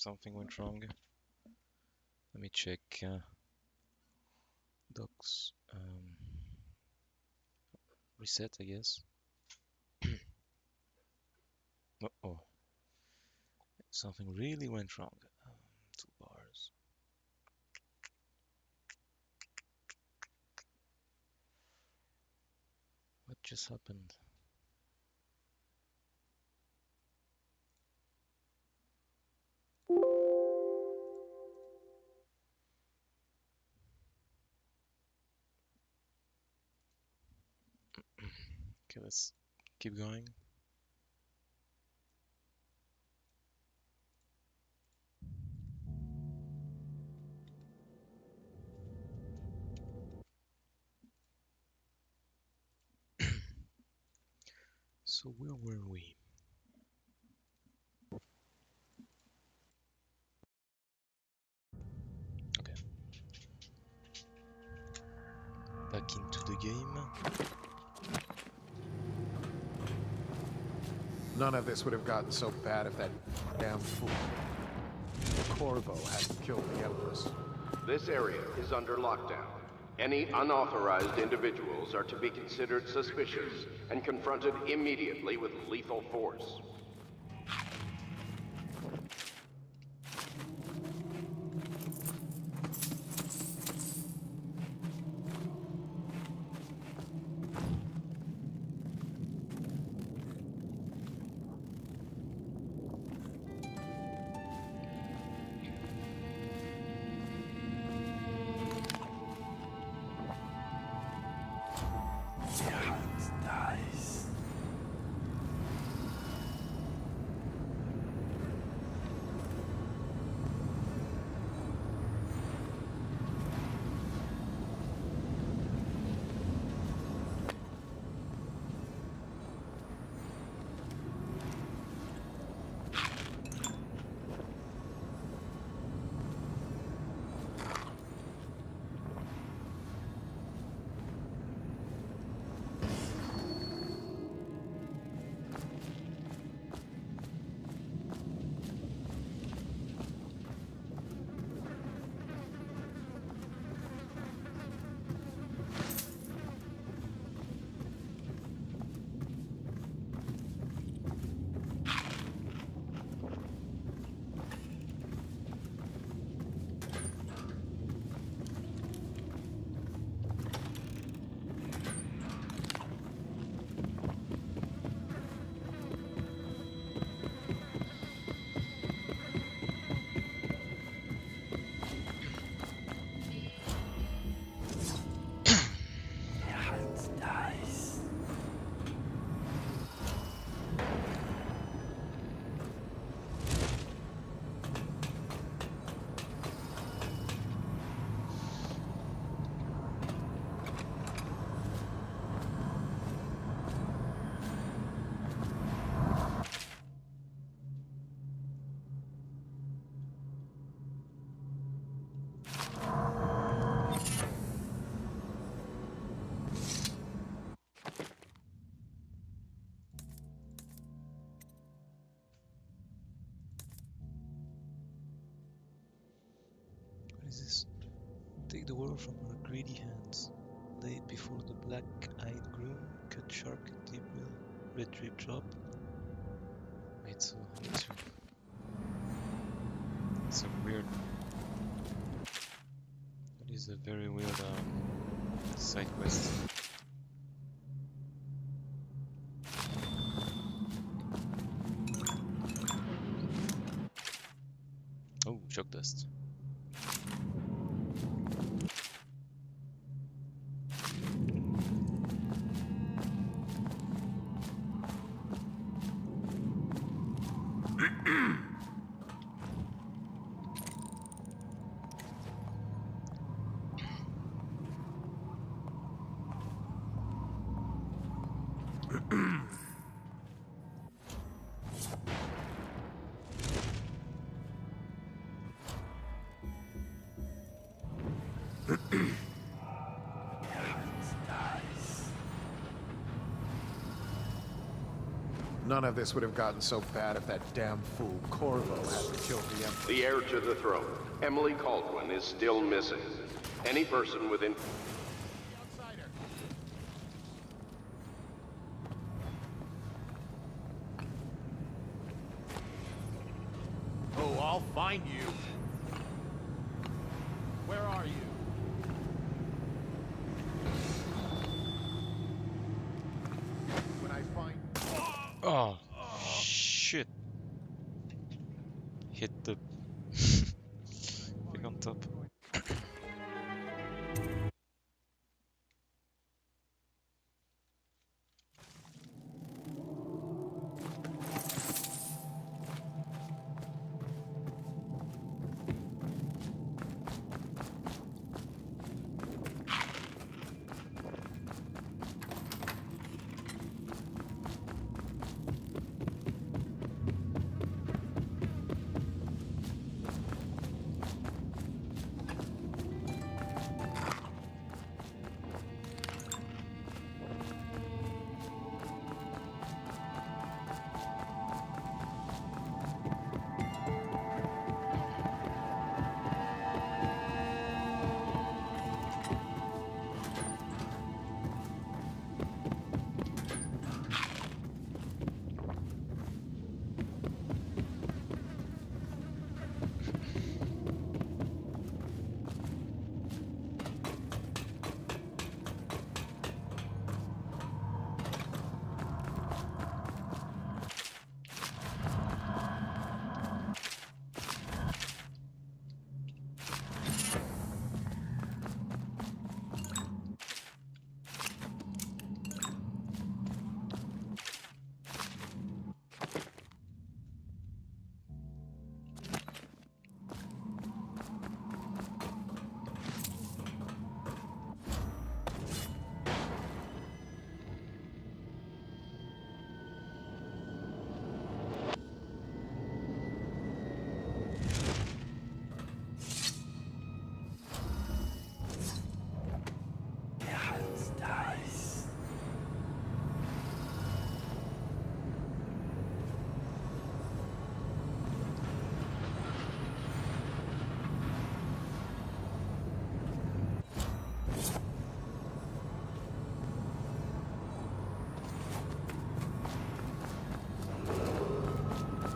something went wrong. Let me check docs. Reset, I guess. Oh, something really went wrong. Toolbars. What just happened? Okay, let's keep going. So where were we? Okay. Back into the game. None of this would have gotten so bad if that damn fool Corvo hadn't killed the Empress. This area is under lockdown. Any unauthorized individuals are to be considered suspicious and confronted immediately with lethal force. What is this? Take the world from her greedy hands. Lay it before the black-eyed groom. Cut sharp, cut deep, red drip drop. Wait, so I need to... It's a weird... That is a very weird side quest. Oh, shock dust. None None of this would have gotten so bad if that damn fool Corvo hadn't killed the Emperor. The heir to the throne, Emily Caldwin, is still missing. Any person within... Oh, I'll find you. Where are you? When I find... Oh, shit. Hit the thing on top.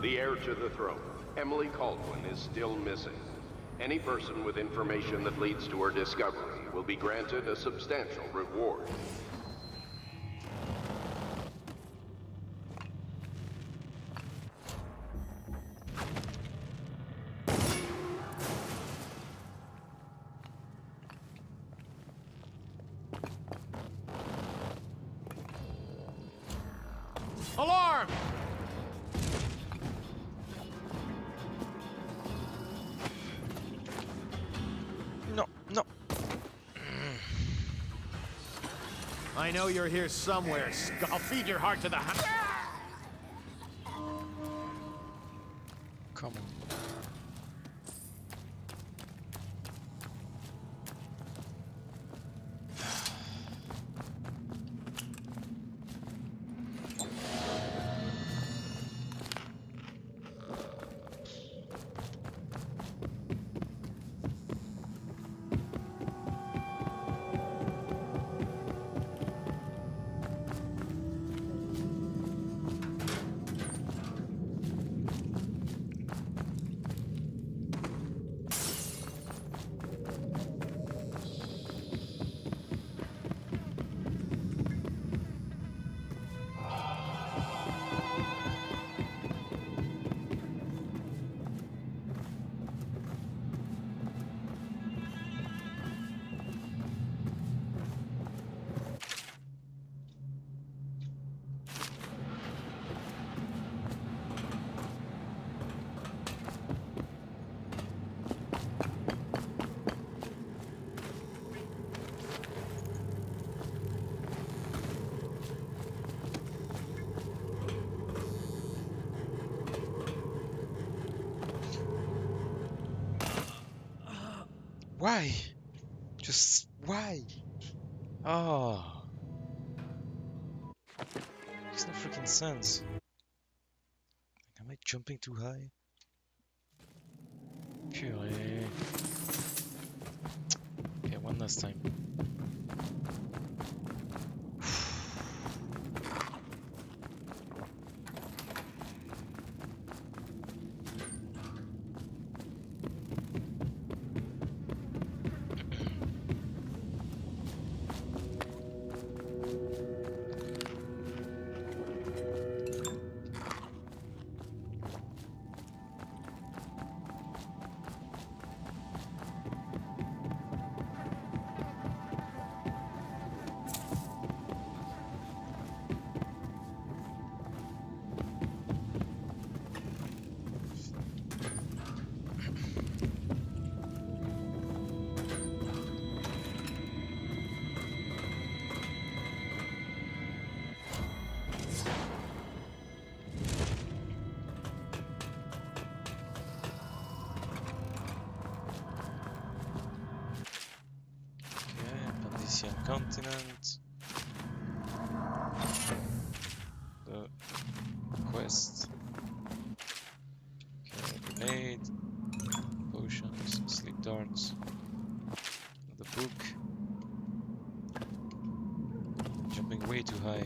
The heir to the throne, Emily Caldwin, is still missing. Any person with information that leads to her discovery will be granted a substantial reward. Alarm! No, no. I know you're here somewhere. I'll feed your heart to the hound. Come on. Why? Just why? Oh. Makes no freaking sense. jumping too high? Purée. Okay, one last time. Continent. The quest. Okay, grenade. Potions, sleep darts. The book. Jumping way too high.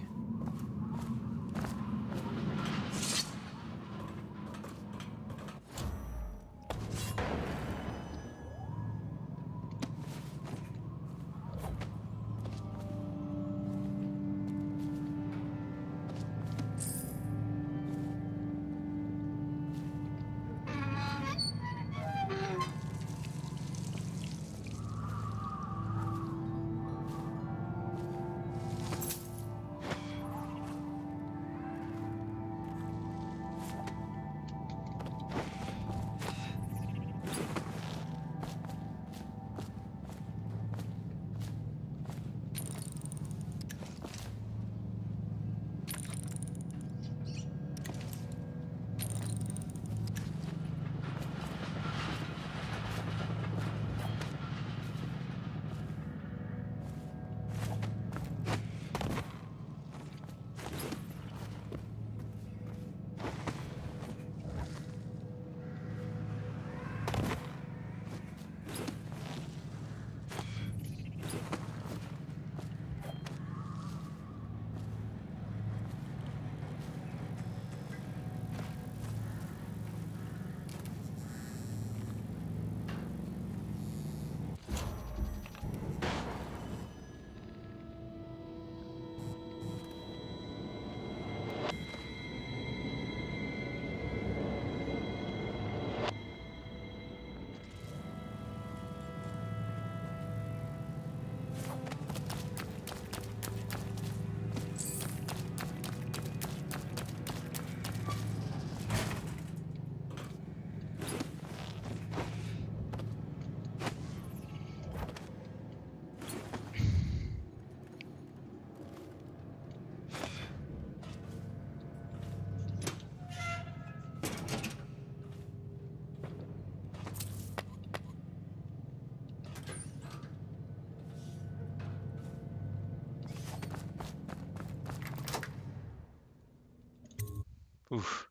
Oof.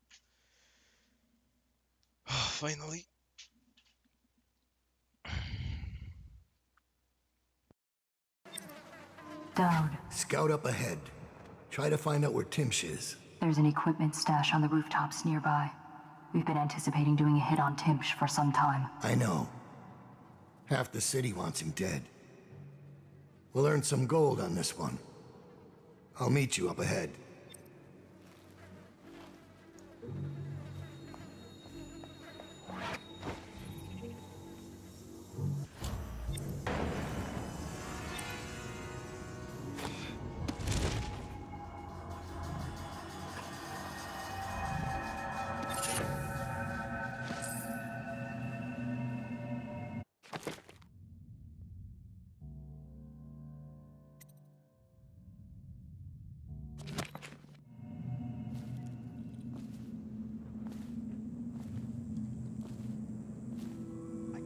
Finally. Dowd. Scout up ahead. Try to find out where Timsh is. There's an equipment stash on the rooftops nearby. We've been anticipating doing a hit on Timsh for some time. I know. Half the city wants him dead. We'll earn some gold on this one. I'll meet you up ahead.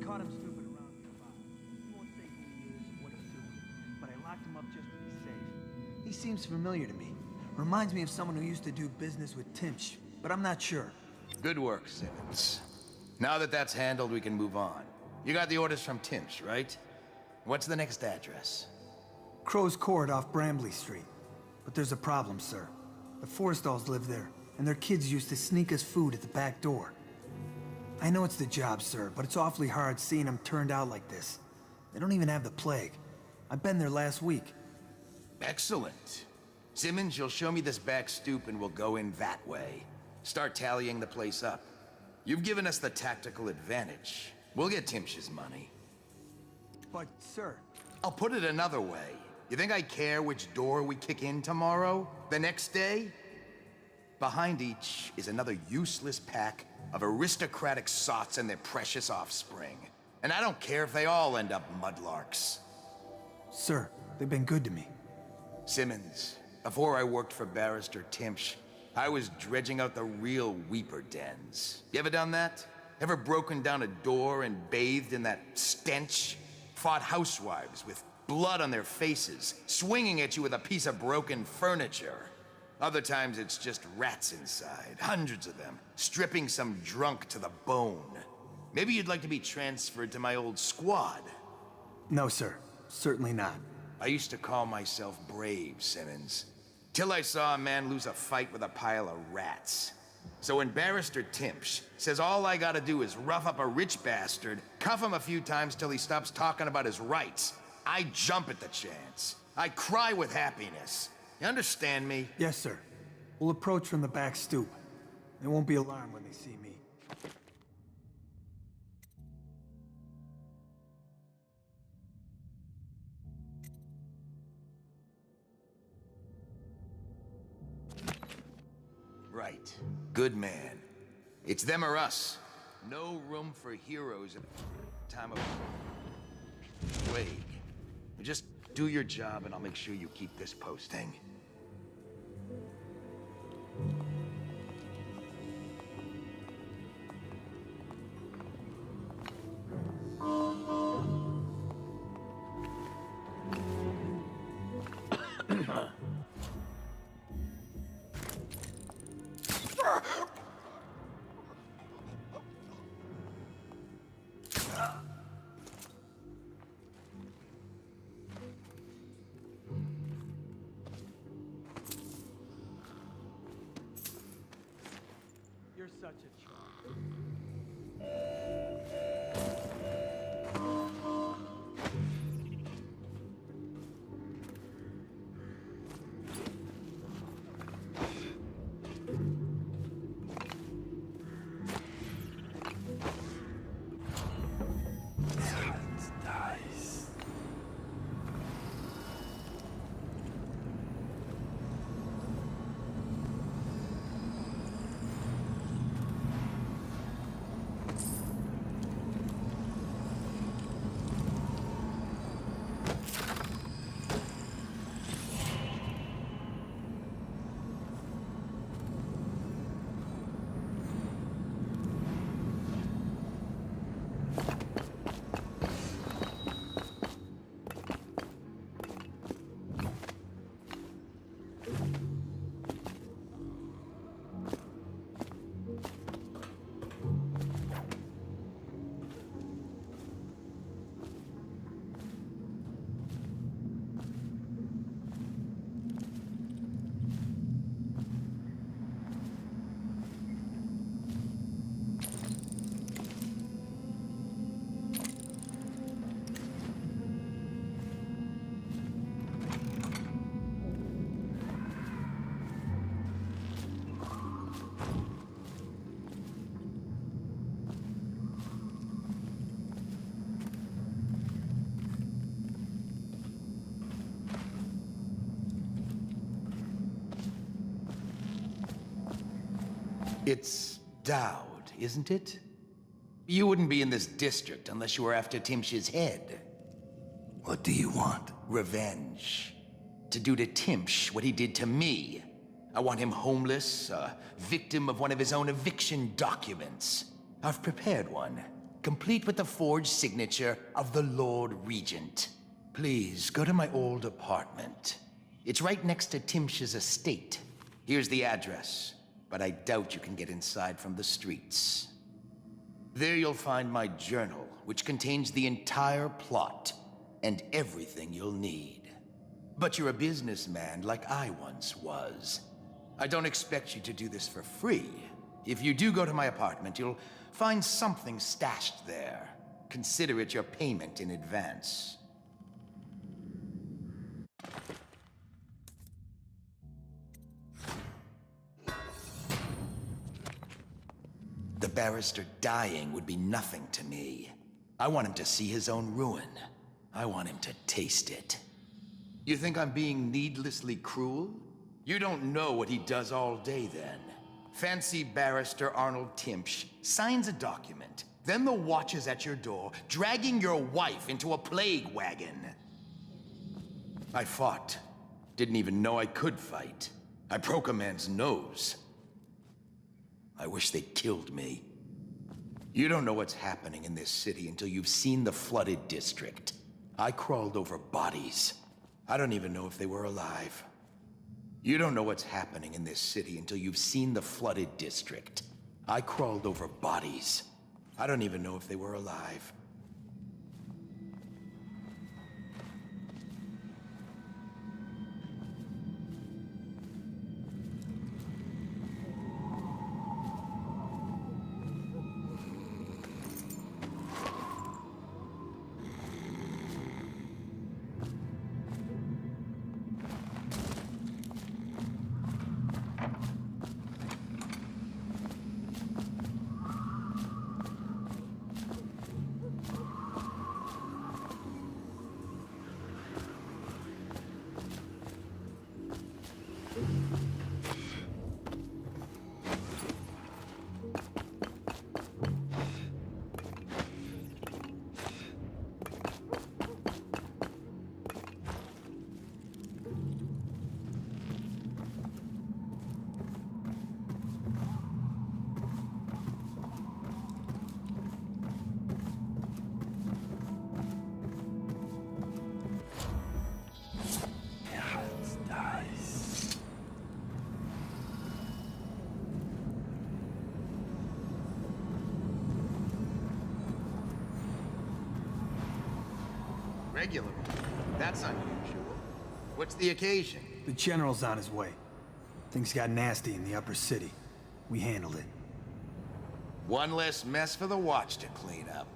Caught him snooping around nearby. He won't say who he is or what he's doing, but I locked him up just to be safe. He seems familiar to me. Reminds me of someone who used to do business with Timsh, but I'm not sure. Good work, Simmons. Now that that's handled, we can move on. You got the orders from Timsh, right? What's the next address? Crow's Court off Bramley Street. But there's a problem, sir. The Forrestalls live there, and their kids used to sneak us food at the back door. I know it's the job, sir, but it's awfully hard seeing them turned out like this. They don't even have the plague. I've been there last week. Excellent. Simmons, you'll show me this back stoop and we'll go in that way. Start tallying the place up. You've given us the tactical advantage. We'll get Timsh's money. But, sir... I'll put it another way. You think I care which door we kick in tomorrow? The next day? Behind each is another useless pack of aristocratic sots and their precious offspring. And I don't care if they all end up mudlarks. Sir, they've been good to me. Simmons, before I worked for Barrister Timsh, I was dredging out the real Weeper dens. You ever done that? Ever broken down a door and bathed in that stench? Fought housewives with blood on their faces, swinging at you with a piece of broken furniture. Other times it's just rats inside, hundreds of them, stripping some drunk to the bone. Maybe you'd like to be transferred to my old squad. No, sir. Certainly not. I used to call myself brave, Simmons. Till I saw a man lose a fight with a pile of rats. So when Barrister Timsh says all I gotta do is rough up a rich bastard, cuff him a few times till he stops talking about his rights, I jump at the chance. I cry with happiness. You understand me? Yes, sir. We'll approach from the back stoop. They won't be alarmed when they see me. Right. Good man. It's them or us. No room for heroes at a time of plague. Just do your job and I'll make sure you keep this posting. You're such a charm. It's Dowd, isn't it? You wouldn't be in this district unless you were after Timsh's head. What do you want? Revenge. To do to Timsh what he did to me. I want him homeless, a victim of one of his own eviction documents. I've prepared one, complete with the forged signature of the Lord Regent. Please, go to my old apartment. It's right next to Timsh's estate. Here's the address. but I doubt you can get inside from the streets. There you'll find my journal, which contains the entire plot and everything you'll need. But you're a businessman like I once was. I don't expect you to do this for free. If you do go to my apartment, you'll find something stashed there. Consider it your payment in advance. The barrister dying would be nothing to me. I want him to see his own ruin. I want him to taste it. You think I'm being needlessly cruel? You don't know what he does all day then. Fancy Barrister Arnold Timpsch signs a document, then the watch is at your door, dragging your wife into a plague wagon. I fought. Didn't even know I could fight. I broke a man's nose. I wish they'd killed me. You don't know what's happening in this city until you've seen the flooded district. I crawled over bodies. I don't even know if they were alive. You don't know what's happening in this city until you've seen the flooded district. I crawled over bodies. I don't even know if they were alive. Regular. That's unusual. What's the occasion? The General's on his way. Things got nasty in the upper city. We handled it. One less mess for the watch to clean up.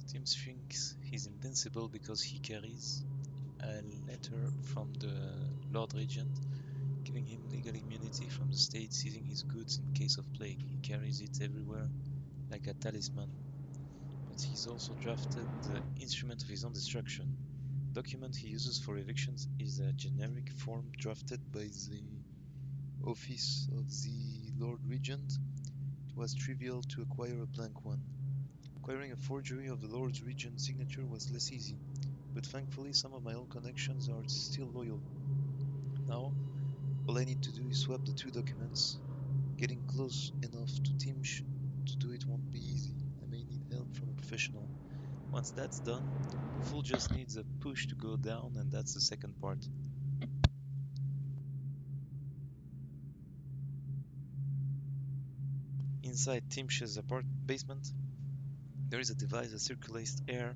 Tims thinks he's invincible because he carries a letter from the Lord Regent giving him legal immunity from the state seizing his goods in case of plague. He carries it everywhere like a talisman. But he's also drafted the instrument of his own destruction. The document he uses for evictions is a generic form drafted by the office of the Lord Regent. It was trivial to acquire a blank one. Acquiring a forgery of the Lord Regent's signature was less easy, but thankfully some of my old connections are still loyal. Now, all I need to do is swap the two documents. Getting close enough to Timpsch to do it won't be easy. I may need help from a professional. Once that's done, the fool just needs a push to go down, and that's the second part. Inside Timsh's basement, there is a device that circulates air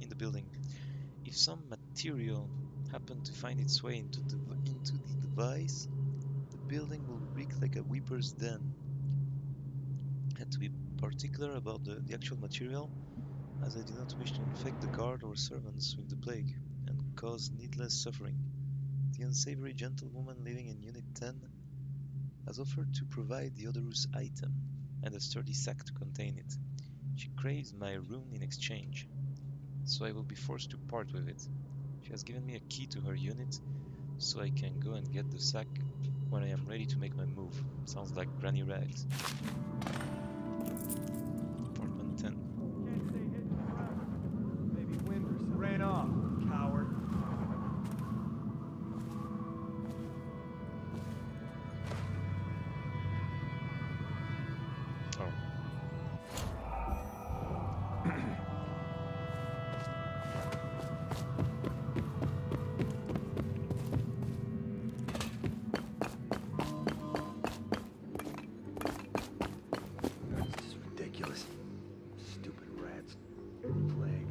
in the building. If some material happened to find its way into the device, the building will reek like a weeper's den. Had to be particular about the actual material, as I do not wish to infect the guard or servants with the plague and cause needless suffering. The unsavory gentlewoman living in Unit 10 has offered to provide the odorous item and a sturdy sack to contain it. She craves my room in exchange, so I will be forced to part with it. She has given me a key to her unit, so I can go and get the sack when I am ready to make my move. Sounds like Granny Rags. Apartment 10. Maybe wind or something. Rain off, coward. Oh. This is ridiculous. Stupid rats. Plague.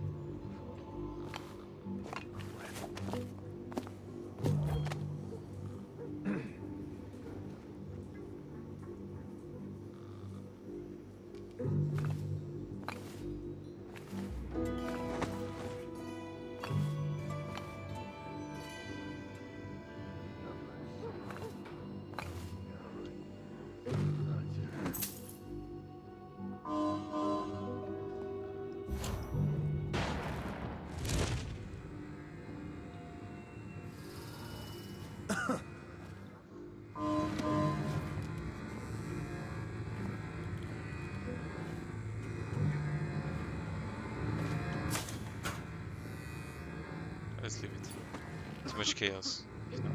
Let's leave it. Too much chaos, if not.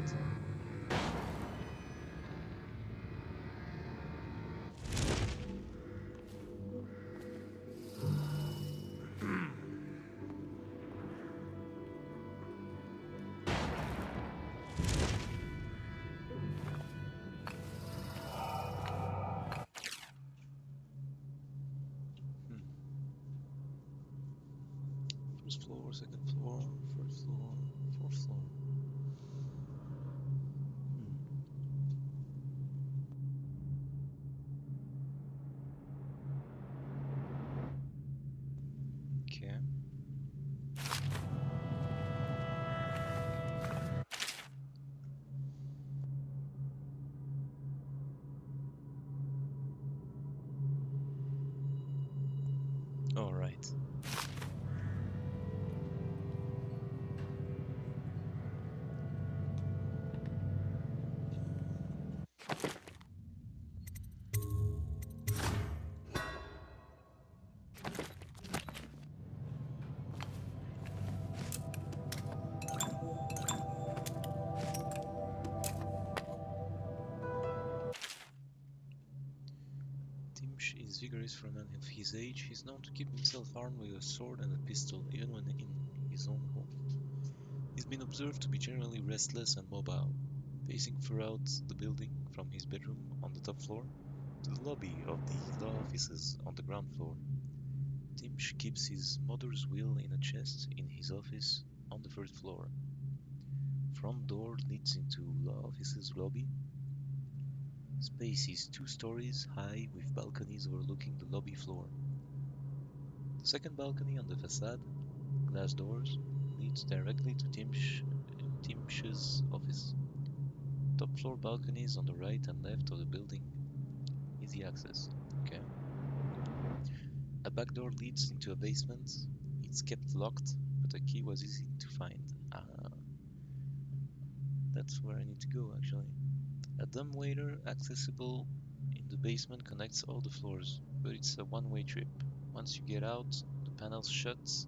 First floor, second floor, third floor, fourth floor. Okay. All right. Timsh is vigorous for a man of his age. He's known to keep himself armed with a sword and a pistol, even when in his own home. He's been observed to be generally restless and mobile, pacing throughout the building from his bedroom on the top floor to the lobby of the law offices on the ground floor. Timsh keeps his mother's will in a chest in his office on the third floor. Front door leads into law offices lobby. Space is 2 stories high with balconies overlooking the lobby floor. The second balcony on the facade, glass doors, leads directly to Timsh's office. Top floor balconies on the right and left of the building. Easy access. Okay. A back door leads into a basement. It's kept locked, but a key was easy to find. That's where I need to go, actually. A dumbwaiter accessible in the basement connects all the floors, but it's a one-way trip. Once you get out, the panels shut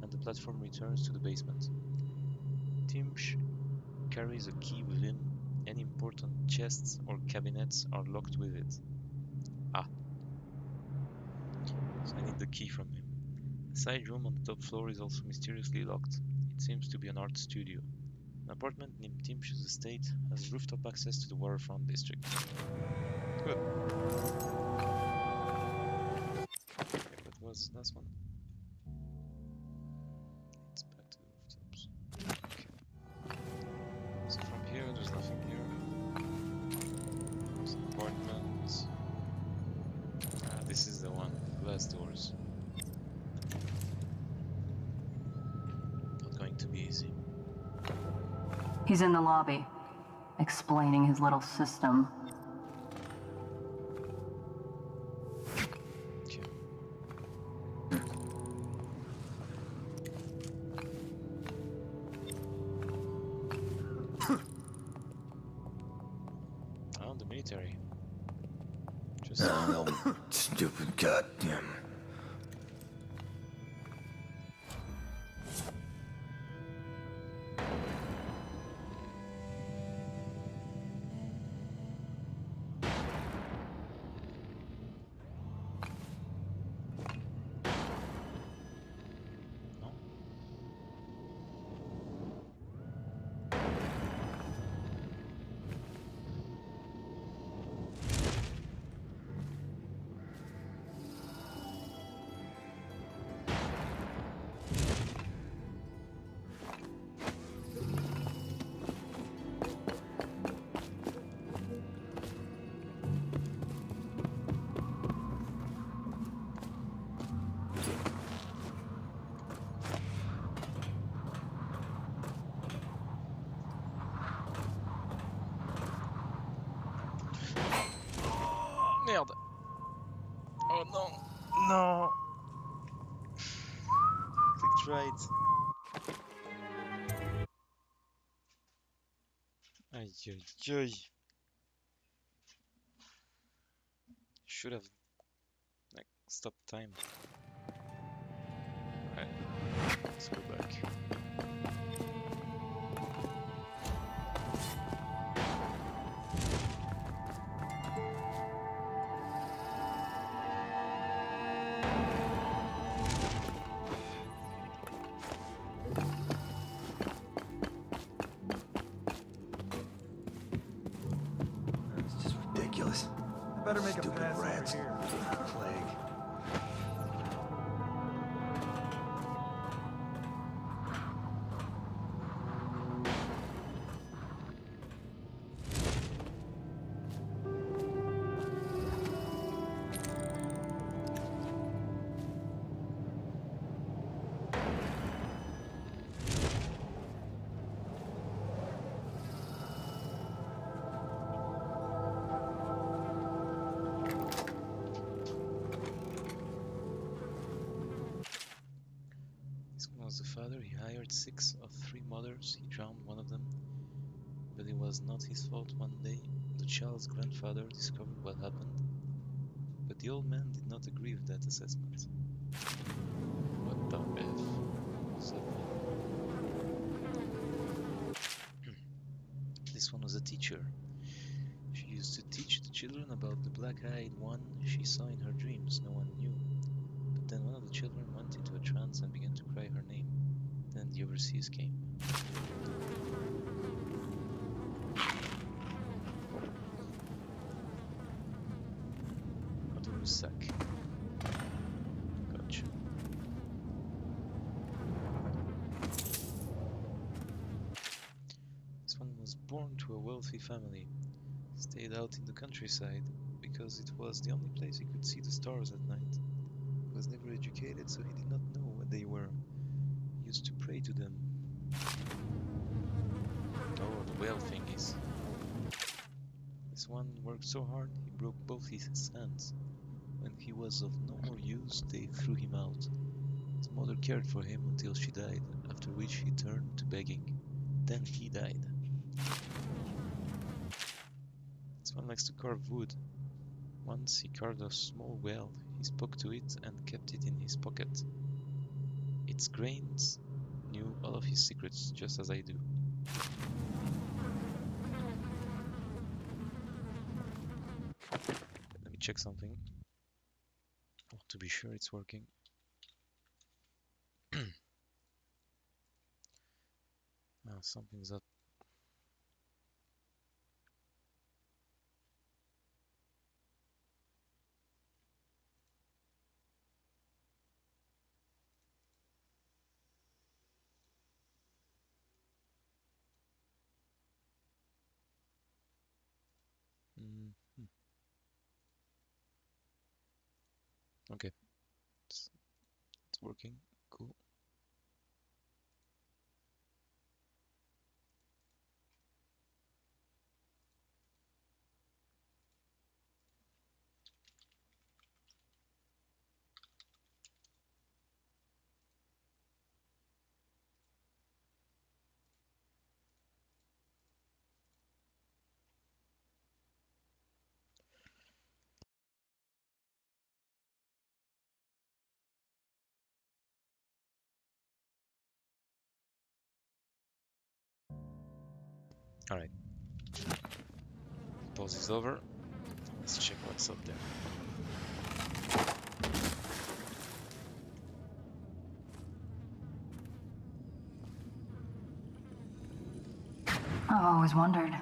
and the platform returns to the basement. Timsh carries a key with him. Any important chests or cabinets are locked with it. So I need the key from him. A side room on the top floor is also mysteriously locked. It seems to be an art studio. An apartment named Timsh's estate has rooftop access to the waterfront district. Good. Okay, what was last one? It's back to the rooftops. Okay. So from here, there's nothing here. Some apartments. Ah, this is the one. Glass doors. Not going to be easy. He's in the lobby, explaining his little system. Okay. Found the military. Just Stupid goddamn. no. Merde. Oh no. No. Clicked right. Aïe aïe aïe. Should have like stopped time. Alright, let's go back. It's just ridiculous. I better make Stupid a pass rats. over here. Plague. This one was the father. He hired 6 of 3 mothers. He drowned one of them. But it was not his fault. One day, the child's grandfather discovered what happened. But the old man did not agree with that assessment. What the F? What's up? This one was a teacher. She used to teach the children about the black-eyed one she saw in her dreams. No one knew. But then one of the children went into a trance and began to cry her name. Then the overseers came. Rusak. Gotcha. This one was born to a wealthy family. Stayed out in the countryside because it was the only place he could see the stars at night. He was never educated, so he did not know what they were. He used to pray to them. Oh, the whale thingies. This one worked so hard he broke both his hands. When he was of no more use, they threw him out. His mother cared for him until she died, after which he turned to begging. Then he died. This one likes to carve wood. Once he carved a small whale. He spoke to it and kept it in his pocket. Its grains knew all of his secrets, just as I do. Let me check something. Oh, to be sure it's working. Something's up. Okay, it's working. Cool. All right, pause is over. Let's check what's up there. I've always wondered,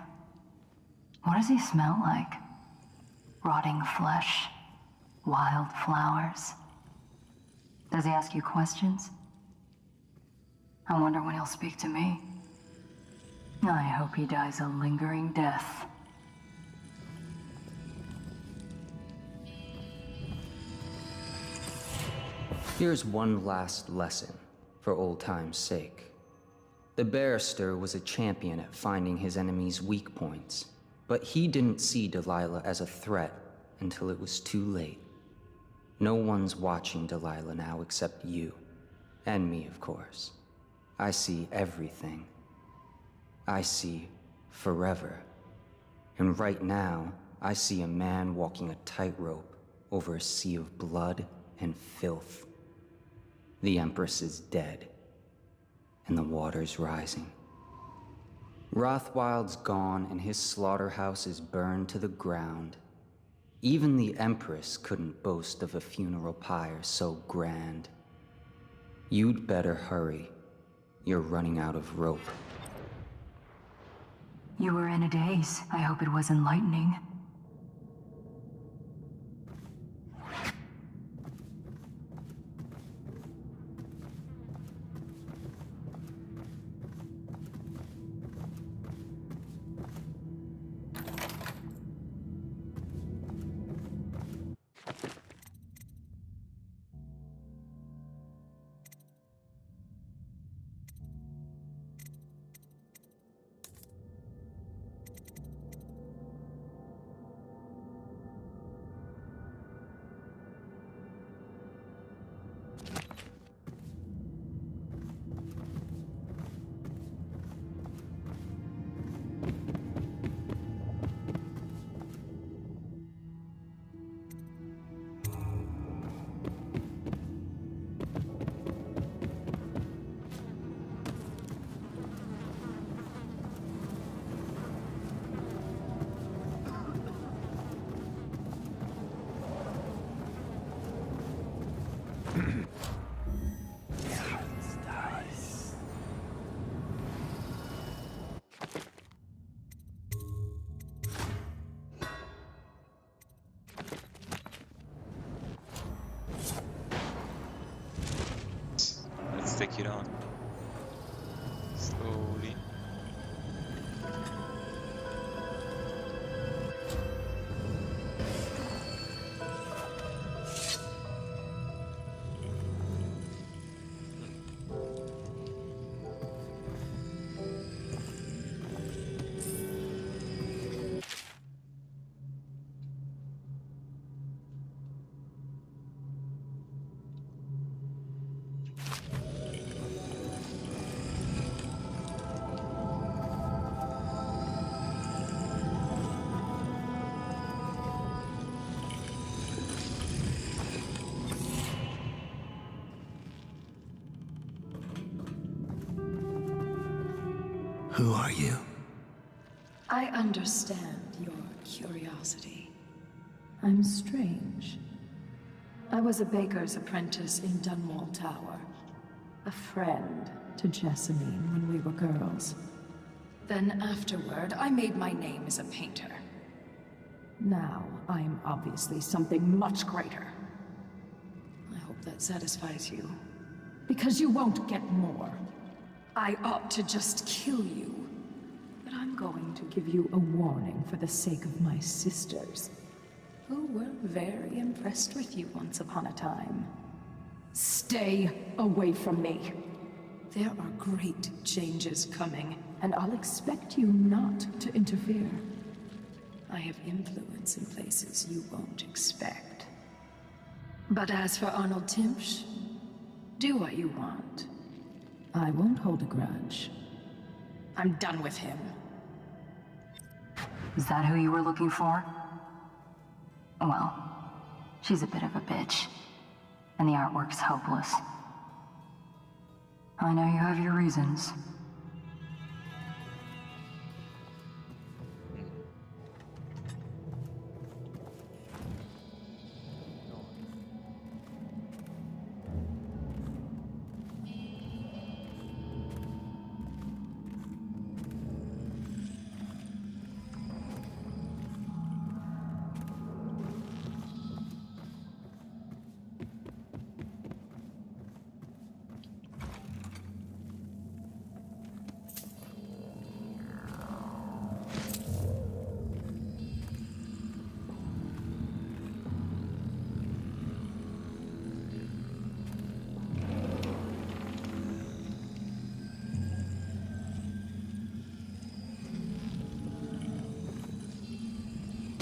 what does he smell like? Rotting flesh? Wild flowers? Does he ask you questions? I wonder when he'll speak to me. I hope he dies a lingering death. Here's one last lesson, for old time's sake. The barrister was a champion at finding his enemies' weak points, but he didn't see Delilah as a threat until it was too late. No one's watching Delilah now except you. And me, of course. I see everything. I see forever. And right now, I see a man walking a tightrope over a sea of blood and filth. The Empress is dead, and the water's rising. Rothwild's gone, and his slaughterhouse is burned to the ground. Even the Empress couldn't boast of a funeral pyre so grand. You'd better hurry. You're running out of rope. You were in a daze. I hope it was enlightening. Let's take it on. Slowly. Who are you? I understand your curiosity. I'm strange. I was a baker's apprentice in Dunwall Tower. A friend to Jessamine when we were girls. Then afterward, I made my name as a painter. Now, I'm obviously something much greater. I hope that satisfies you. Because you won't get more. I ought to just kill you. But I'm going to give you a warning for the sake of my sisters, who were very impressed with you once upon a time. Stay away from me. There are great changes coming, and I'll expect you not to interfere. I have influence in places you won't expect. But as for Arnold Timpsch, do what you want. I won't hold a grudge. I'm done with him. Is that who you were looking for? Well, she's a bit of a bitch, and the artwork's hopeless. I know you have your reasons.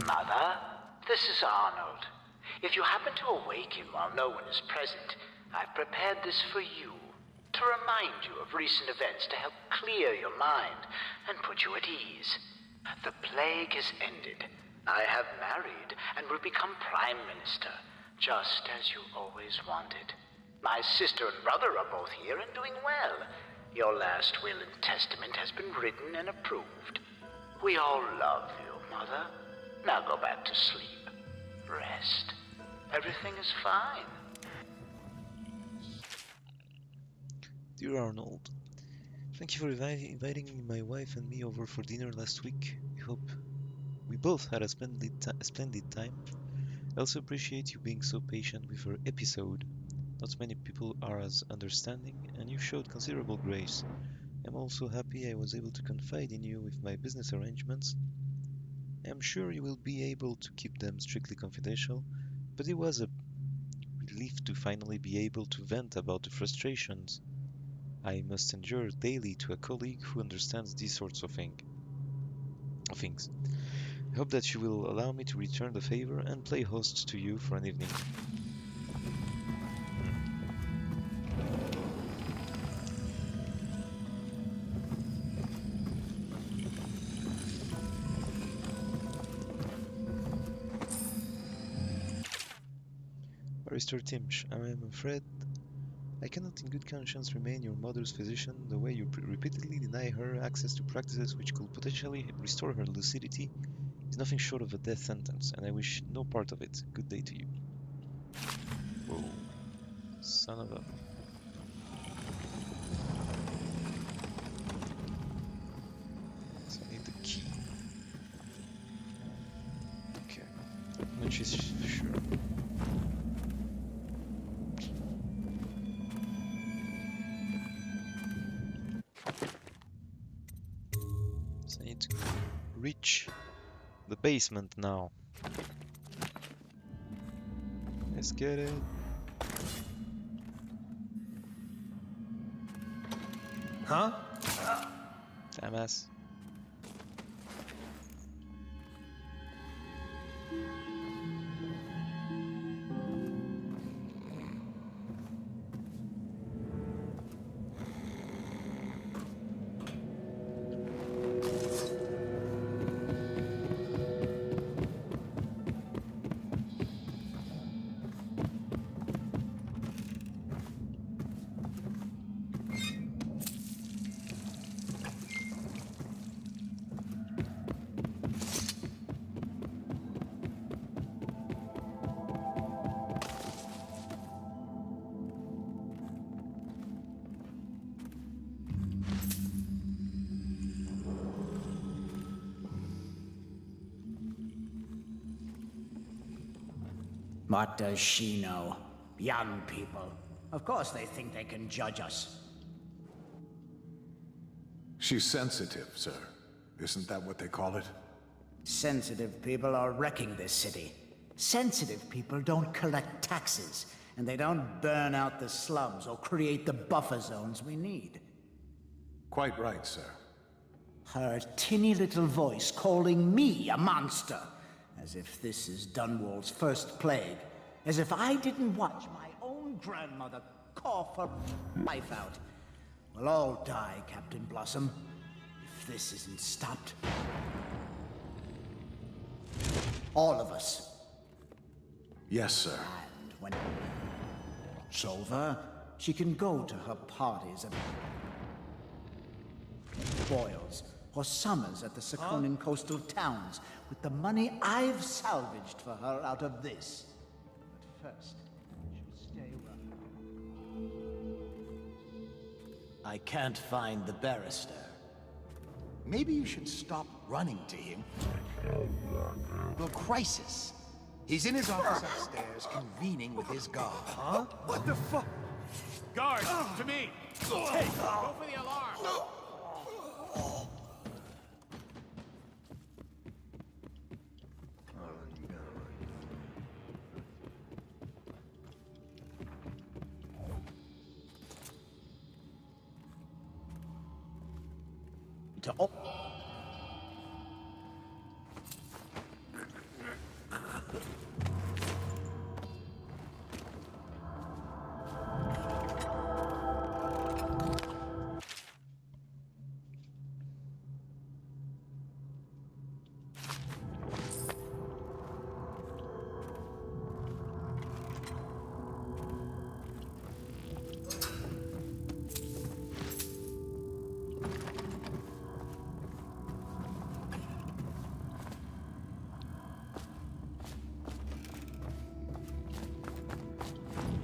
Mother, this is Arnold. If you happen to awaken while no one is present, I've prepared this for you, to remind you of recent events to help clear your mind and put you at ease. The plague has ended. I have married and will become Prime Minister, just as you always wanted. My sister and brother are both here and doing well. Your last will and testament has been written and approved. We all love you, Mother. Now go back to sleep. Rest. Everything is fine. Dear Arnold, thank you for inviting my wife and me over for dinner last week. We hope we both had a splendid time. I also appreciate you being so patient with our episode. Not many people are as understanding, and you showed considerable grace. I'm also happy I was able to confide in you with my business arrangements. I'm sure you will be able to keep them strictly confidential, but it was a relief to finally be able to vent about the frustrations I must endure daily to a colleague who understands these sorts of things. I hope that you will allow me to return the favor and play host to you for an evening. Barrister Timpsch, I am afraid I cannot in good conscience remain your mother's physician. The way you repeatedly deny her access to practices which could potentially restore her lucidity is nothing short of a death sentence, and I wish no part of it. Good day to you. Whoa. Son of a... So I need the key. Okay. Much is sure. So I need to reach the basement now. Let's get it. Huh? Dumbass. What does she know? Young people. Of course they think they can judge us. She's sensitive, sir. Isn't that what they call it? Sensitive people are wrecking this city. Sensitive people don't collect taxes, and they don't burn out the slums or create the buffer zones we need. Quite right, sir. Her tinny little voice calling me a monster. As if this is Dunwall's first plague. As if I didn't watch my own grandmother cough her life out. We'll all die, Captain Blossom, if this isn't stopped. All of us. Yes, sir. And when it's over, she can go to her parties at Boyles or summers at the Sakonan coastal towns with the money I've salvaged for her out of this. But first, she'll stay where I can't find the barrister. Maybe you should stop running to him. Well, crisis. He's in his office upstairs, convening with his guard. Huh? What the fuck? Guards, to me! Hey, go for the alarm!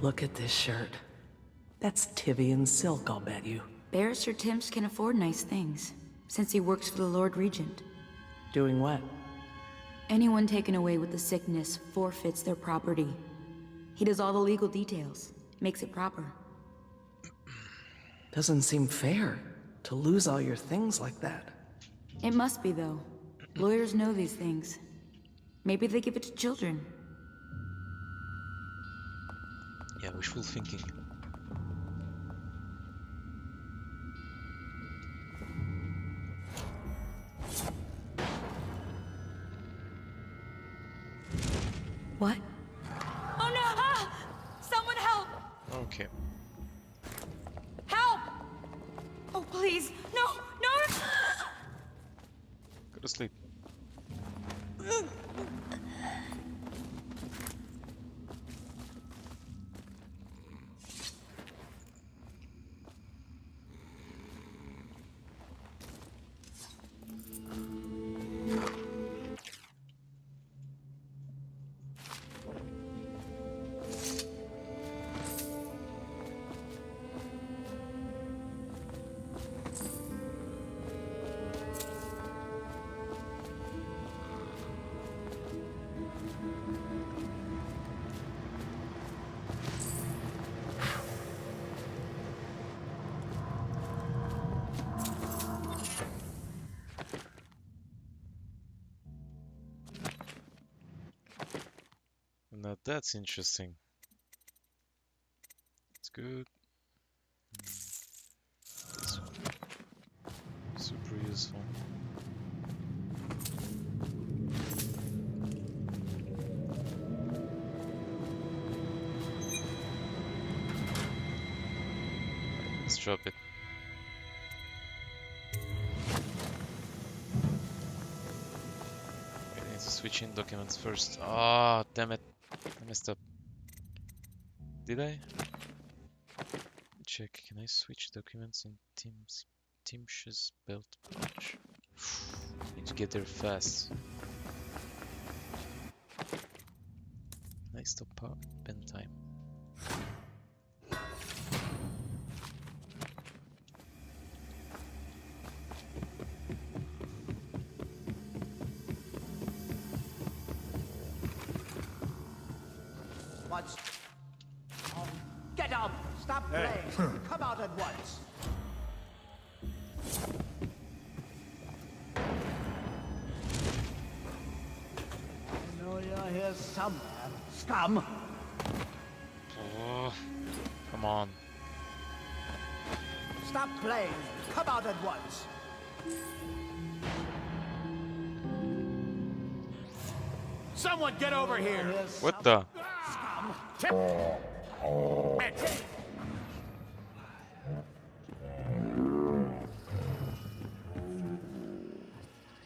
Look at this shirt. That's Tivian silk, I'll bet you. Barrister Timms can afford nice things, since he works for the Lord Regent. Doing what? Anyone taken away with the sickness forfeits their property. He does all the legal details, makes it proper. Doesn't seem fair to lose all your things like that. It must be, though. Lawyers know these things. Maybe they give it to children. Yeah, wishful thinking. What? Oh no! Ah! Someone help! Okay. Help! Oh please! No! No! Go to sleep. Now that's interesting. It's good. This one. Super useful. Let's drop it. I need to switch in documents first. Ah, damn it. I messed up. Did I? Check. Can I switch documents in Timsh's belt pouch? Need to get there fast. Nice stop pen time. What's... Oh, get up! Stop playing! Come out at once! here somewhere, scum. Oh, come on. Stop playing. Come out at once. Someone get over here! What the?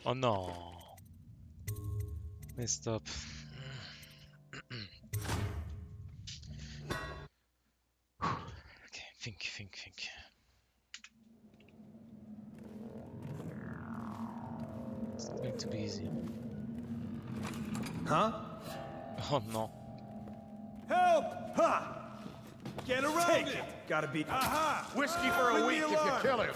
Oh no. Messed up. Okay, think. It's not going to be easy. Huh? Oh no. Help! Ha! Get around it! Gotta be. Aha! Whiskey for a week if you kill him.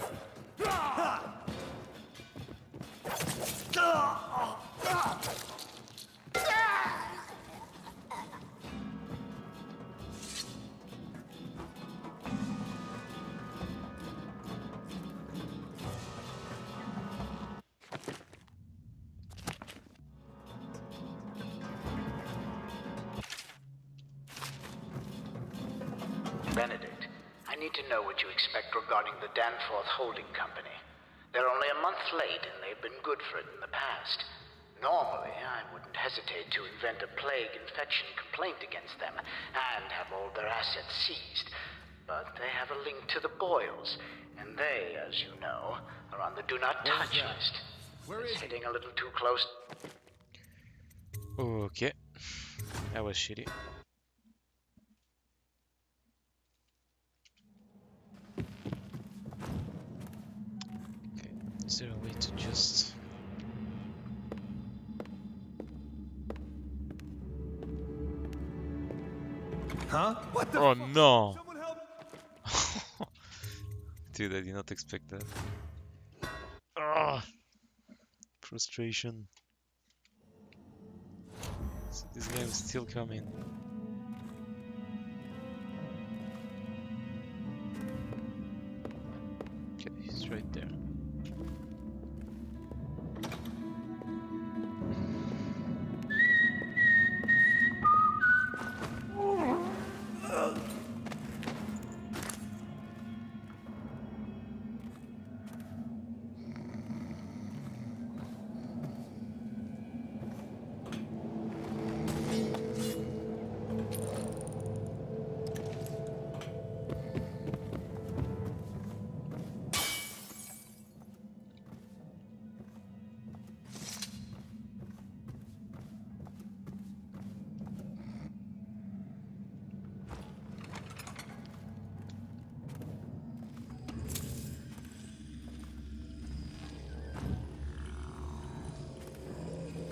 Benedict, I need to know what you expect regarding the Danforth Holding Company. They're only a month late, and they've been good for it in the past. Normally, I wouldn't hesitate to invent a plague infection complaint against them and have all their assets seized. But they have a link to the Boyles, and they, as you know, are on the Do Not Touch list. Where is it's hitting a little too close. Okay. That was shitty. Okay, is there a way to just... Huh? What the Oh fuck? no! Someone help! Dude, I did not expect that. Ah, frustration. So this guy is still coming. Okay, he's right there.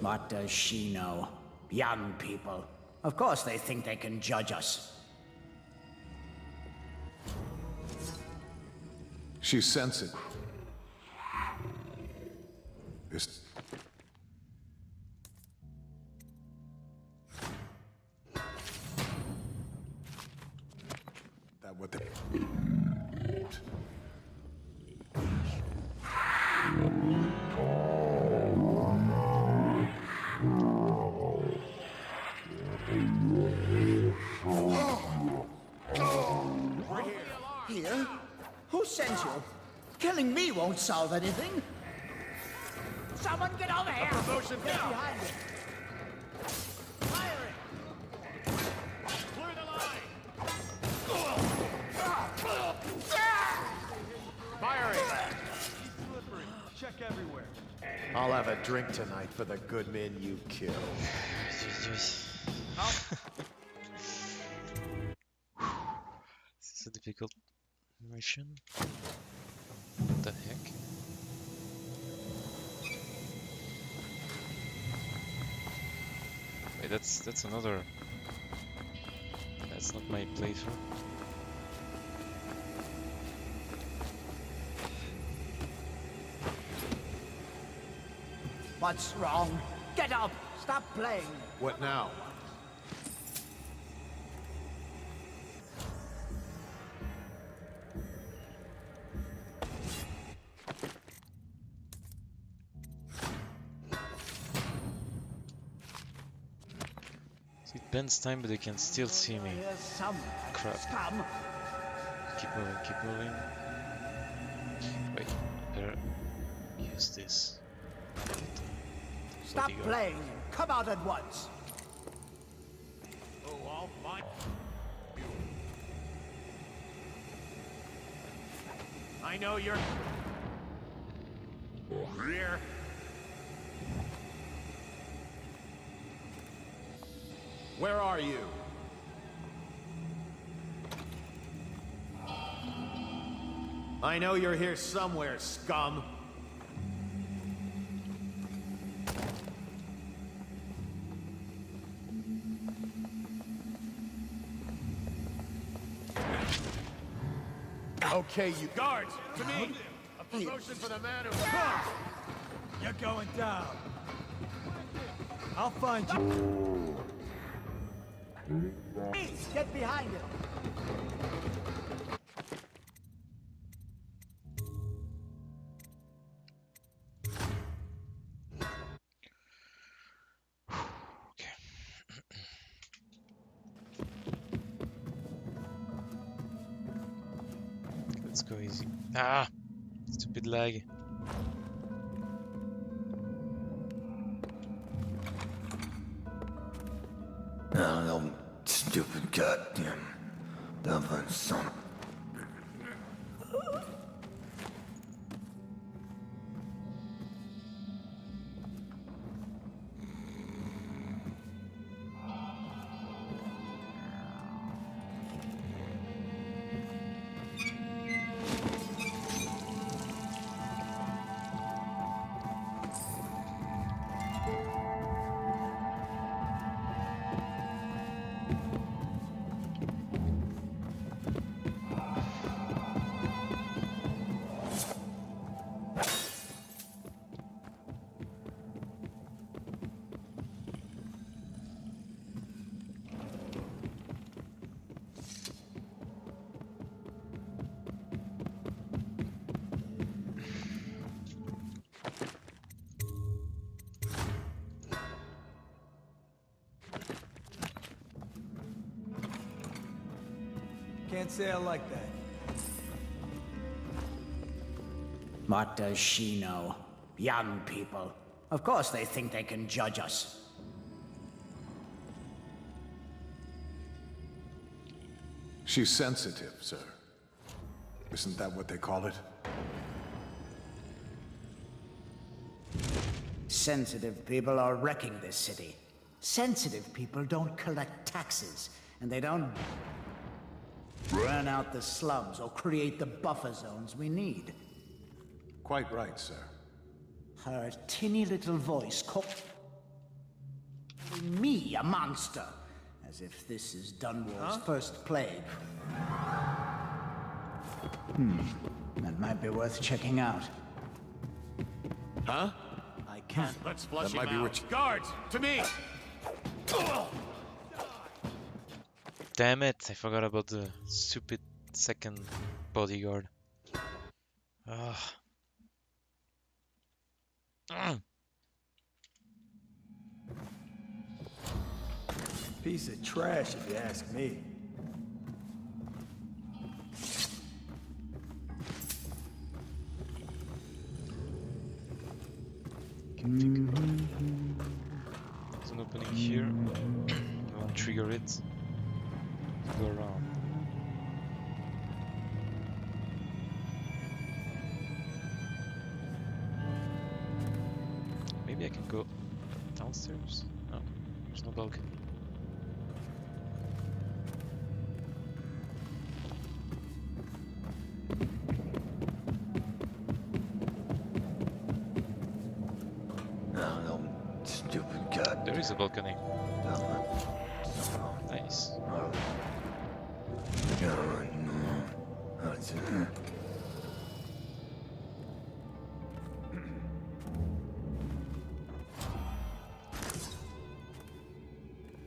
What does she know? Young people. Of course they think they can judge us. She's sensing. Is that what they... Here? Who sent you? Killing me won't solve anything. Someone get over here! Promotion Get down! behind it! Firing! Clear the line! Firing! Slippery. Check everywhere. I'll have a drink tonight for the good men you killed. This is a difficult mission. What the heck? Wait, that's another. That's not my playthrough. What's wrong? Get up! Stop playing! What now? bends time, but they can still see me. Crap. Keep moving, keep moving. Wait, better use this. Stop Bodyguard. playing and come out at once. Oh, all mine. I know you're here. Where are you? I know you're here somewhere, scum. Okay, you guards, to me! A promotion for the man who... You're going down. I'll find you. Please, get behind him. Let's go easy. Ah! Stupid lag. Oh, stupid goddamn Dublin son. Can't say I like that. What does she know? Young people. Of course they think they can judge us. She's sensitive, sir. Isn't that what they call it? Sensitive people are wrecking this city. Sensitive people don't collect taxes, and they don't burn out the slums or create the buffer zones we need. Quite right, sir. Her tinny little voice calling me a monster, as if this is Dunwall's first plague. That might be worth checking out. Huh? I can't. Let's flush That might him be out. what you... Guards, to me! Damn it, I forgot about the stupid second bodyguard. Ugh. Piece of trash, if you ask me. There's an opening here. I won't trigger it. Go around. Maybe I can go downstairs? No, there's no balcony. Oh, stupid god. There is a balcony. Nice.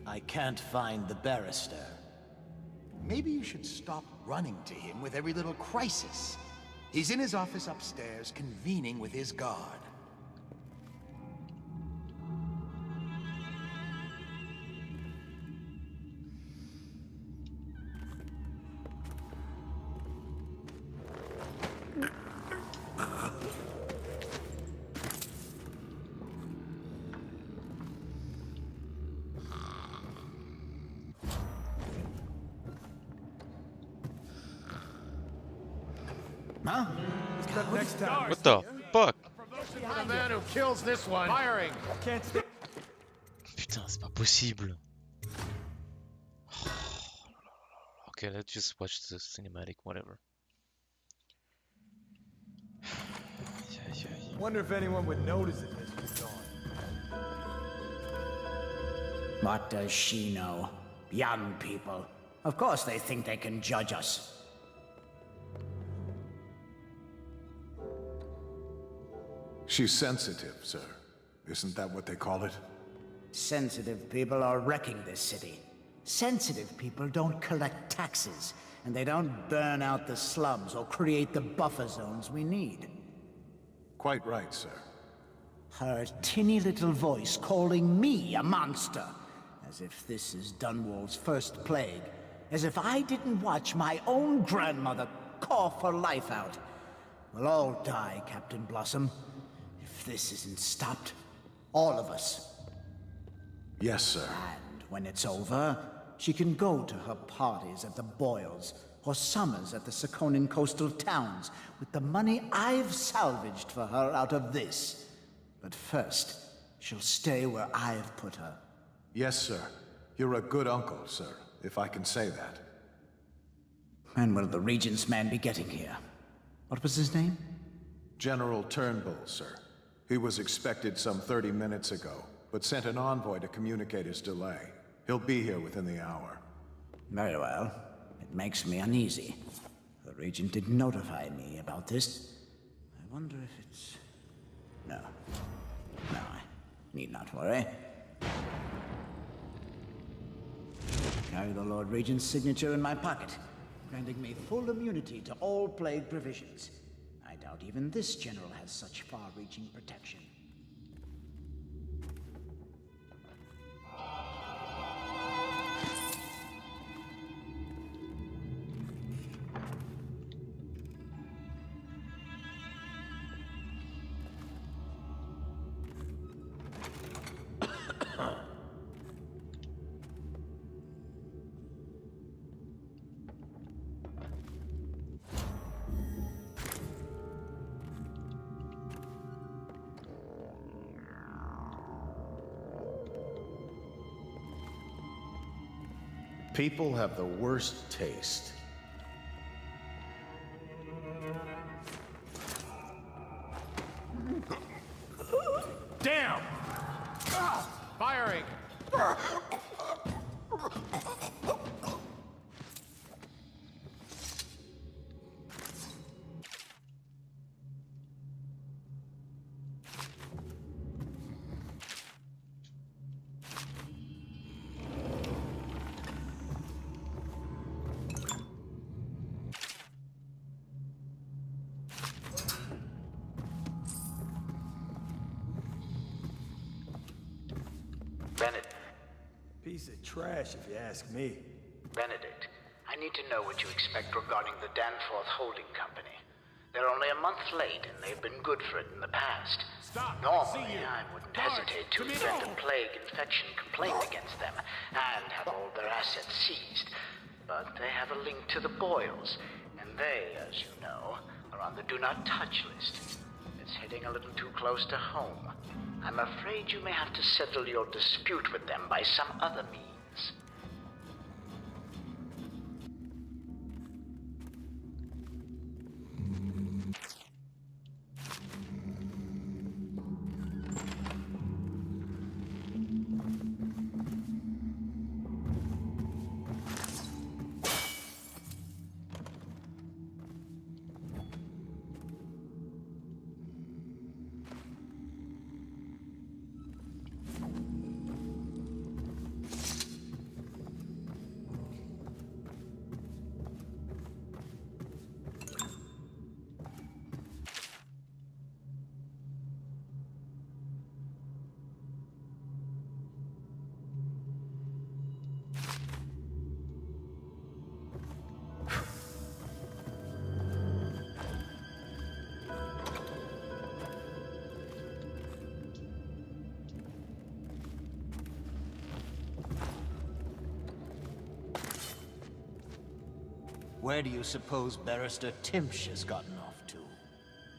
I can't find the barrister. Maybe you should stop running to him with every little crisis. He's in his office upstairs, convening with his guard. Huh? Next time. What the fuck? The man who kills this one. Firing. Can't stay. Putain, c'est pas possible. Okay, let's just watch the cinematic, whatever. Wonder if anyone would notice if this was gone. What does she know? Young people. Of course they think they can judge us. She's sensitive, sir. Isn't that what they call it? Sensitive people are wrecking this city. Sensitive people don't collect taxes, and they don't burn out the slums or create the buffer zones we need. Quite right, sir. Her tinny little voice calling me a monster. As if this is Dunwall's first plague. As if I didn't watch my own grandmother cough her life out. We'll all die, Captain Blossom. If this isn't stopped, all of us. Yes, sir. And when it's over, she can go to her parties at the Boyles, or summers at the Sakonan coastal towns, with the money I've salvaged for her out of this. But first, she'll stay where I've put her. Yes, sir. You're a good uncle, sir, if I can say that. When will the Regent's man be getting here? What was his name? General Turnbull, sir. He was expected some 30 minutes ago, but sent an envoy to communicate his delay. He'll be here within the hour. Very well. It makes me uneasy. The Regent didn't notify me about this. I wonder if it's... No. No, I need not worry. Carry the Lord Regent's signature in my pocket, granting me full immunity to all plague provisions. I doubt even this general has such far-reaching protection. People have the worst taste. Down! Firing! Benedict. Piece of trash, if you ask me. Benedict, I need to know what you expect regarding the Danforth Holding Company. They're only a month late, and they've been good for it in the past. Stop. Normally, I wouldn't hesitate to invent a plague infection complaint against them and have all their assets seized. But they have a link to the Boyles, and they, as you know, are on the Do Not Touch list. It's hitting a little too close to home. I'm afraid you may have to settle your dispute with them by some other means. Where do you suppose Barrister Timpsh has gotten off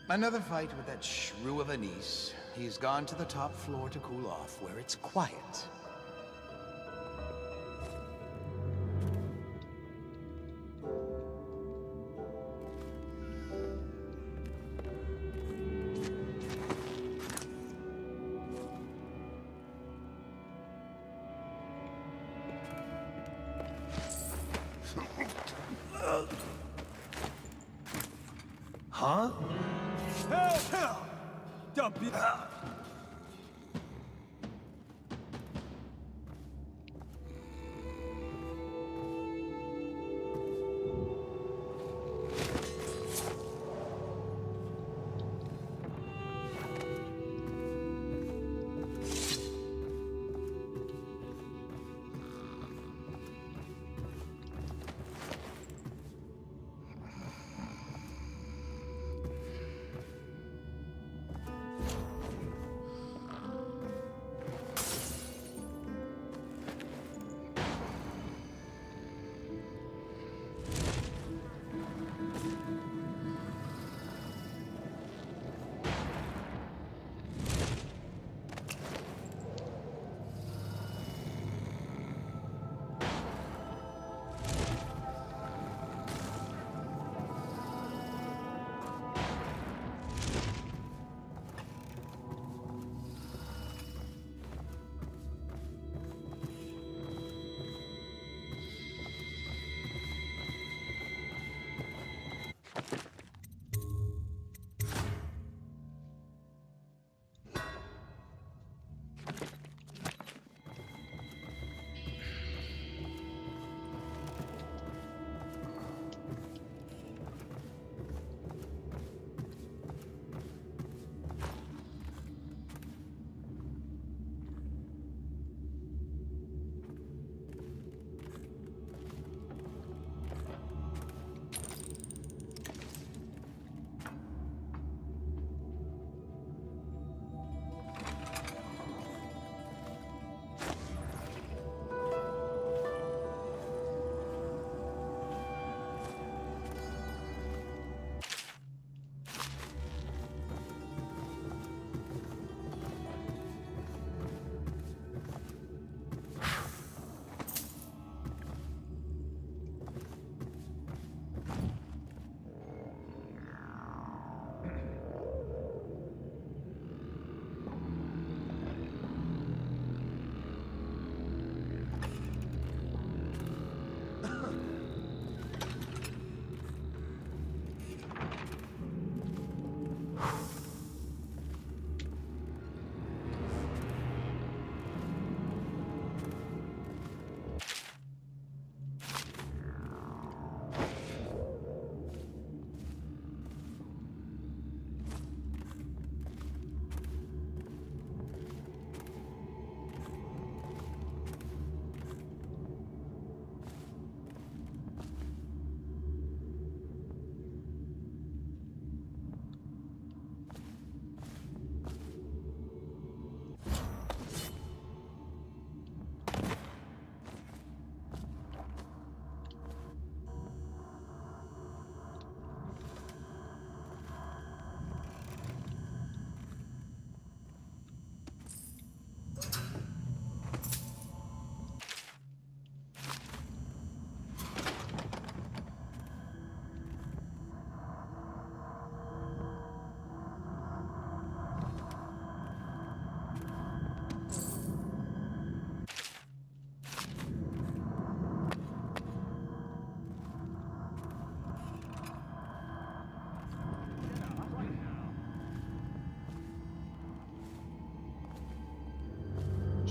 Another fight with that shrew of a niece. He's gone to the top floor to cool off, where it's quiet. Huh? Hell, hell! Dump it.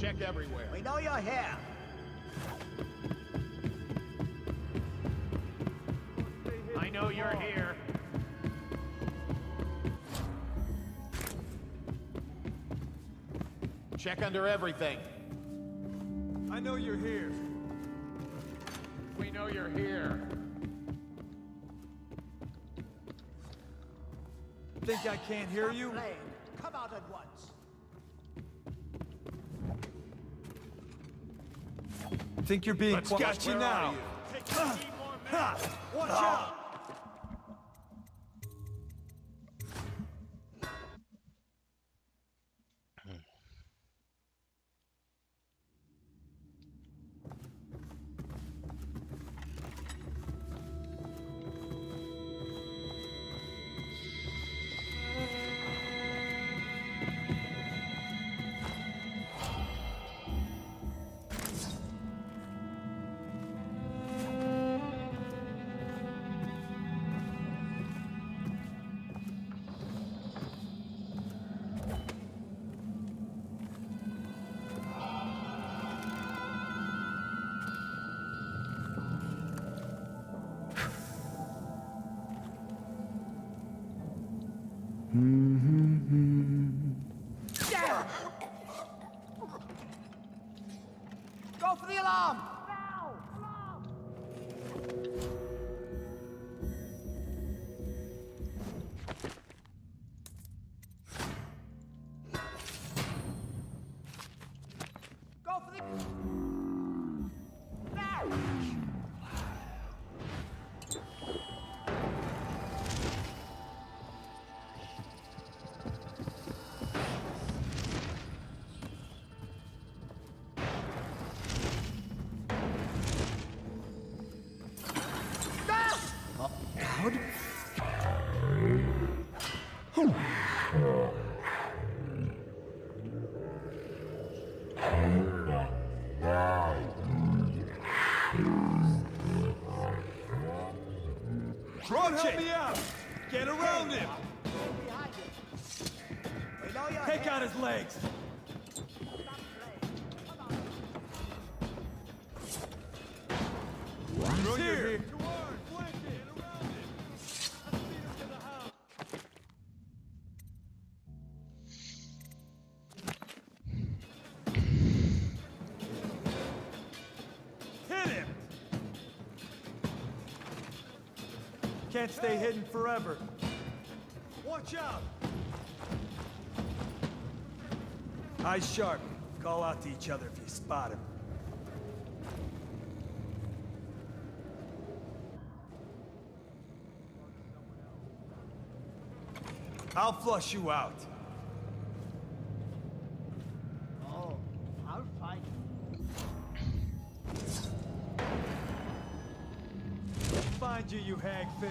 Check everywhere. We know you're here. I know you're here. Check under everything. I know you're here. We know you're here. Think I can't hear you? Playing. Come out at once. Think you're being Let's quiet? get you now. Watch out! Go for the alarm! Go for the... Loud? Help me out! Get around him! Take out his legs! He's here! Hit him! Can't stay hidden forever. Watch out! Eyes sharp. Call out to each other if you spot him. I'll flush you out. Oh, I'll fight. Find you, you hagfish.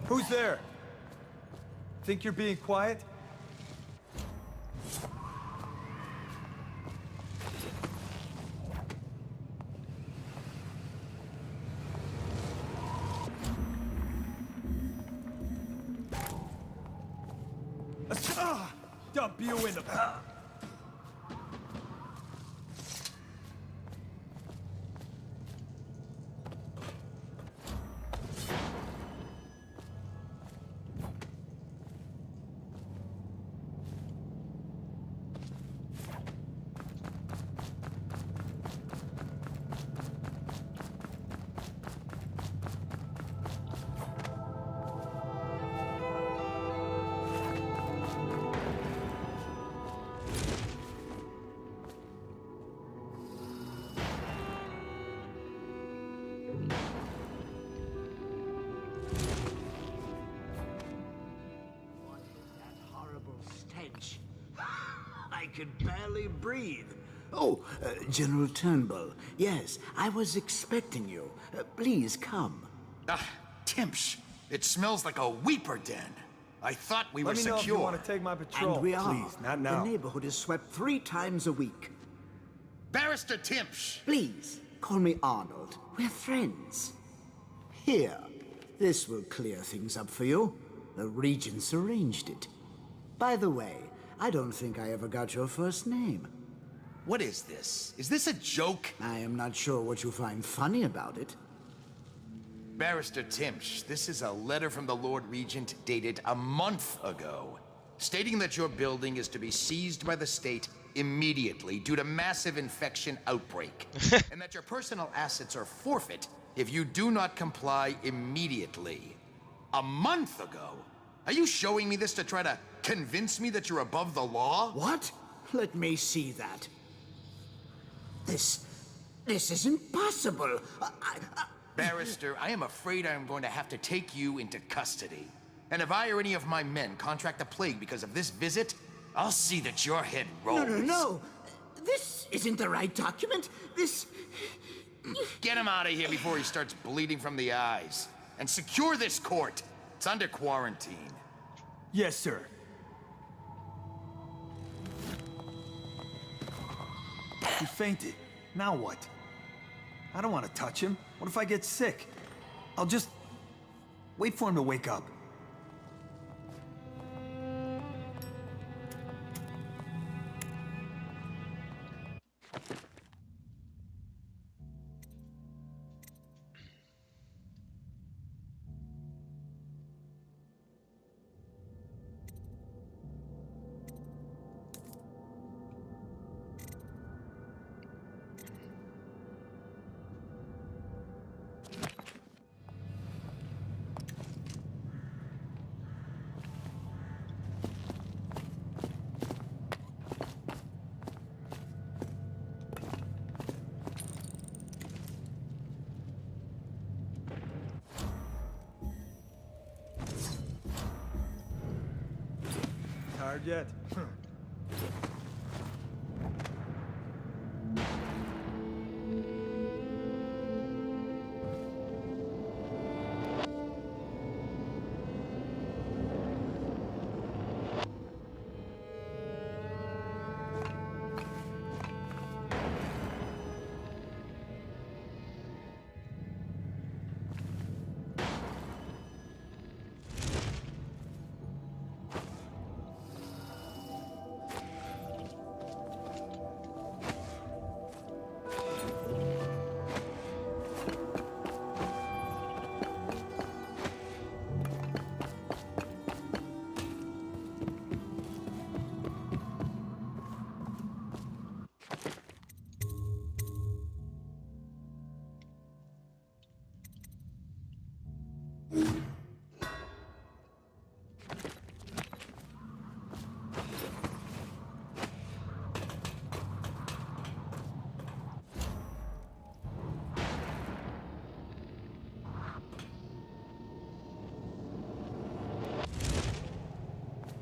Who's there? Think you're being quiet? Dump you in the... I could barely breathe. Oh, General Turnbull. Yes, I was expecting you. Please come. Timpsh. It smells like a weeper den. I thought we were Let me know secure. if you want to take my patrol. And we are. Please, not now. The neighborhood is swept 3 times a week. Barrister Timpsh. Please, call me Arnold. We're friends. Here, this will clear things up for you. The Regents arranged it. By the way, I don't think I ever got your first name. What is this? Is this a joke? I am not sure what you find funny about it. Barrister Timpsh, this is a letter from the Lord Regent dated a month ago, stating that your building is to be seized by the state immediately due to massive infection outbreak, and that your personal assets are forfeit if you do not comply immediately. A month ago? Are you showing me this to try to convince me that you're above the law? What? Let me see that. This isn't possible. Barrister, I am afraid I am going to have to take you into custody. And if I or any of my men contract the plague because of this visit, I'll see that your head rolls. No. This isn't the right document. This... Get him out of here before he starts bleeding from the eyes. And secure this court. It's under quarantine. Yes, sir. He fainted. Now what? I don't want to touch him. What if I get sick? I'll just... wait for him to wake up. Tired yet?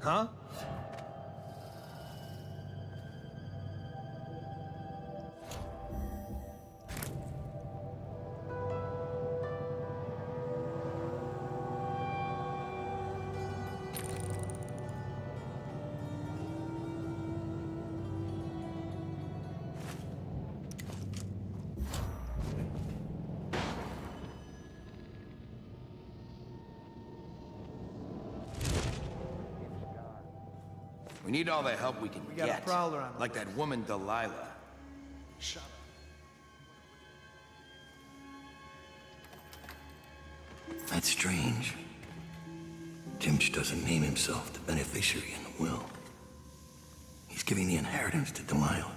Huh? We need all the help we can got get. a prowler on the like that woman Delilah. Shut up. That's strange. Timch doesn't name himself the beneficiary in the will. He's giving the inheritance to Delilah.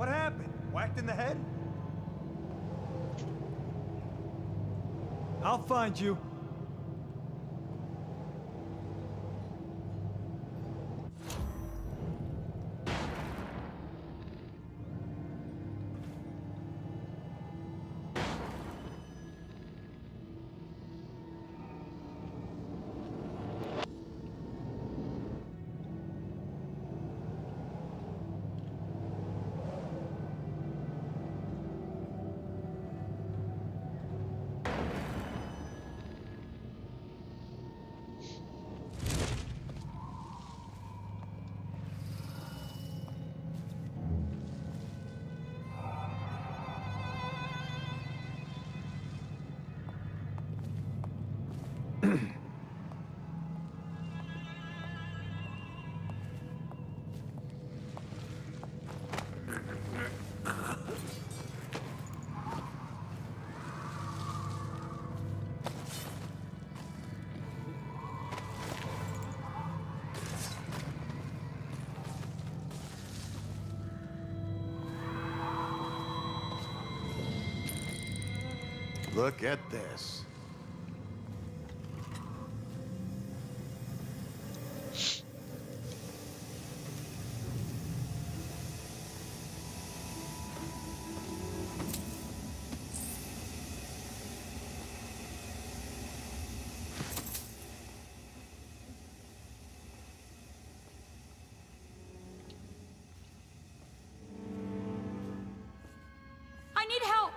What happened? Whacked in the head? I'll find you. Look at this. I need help!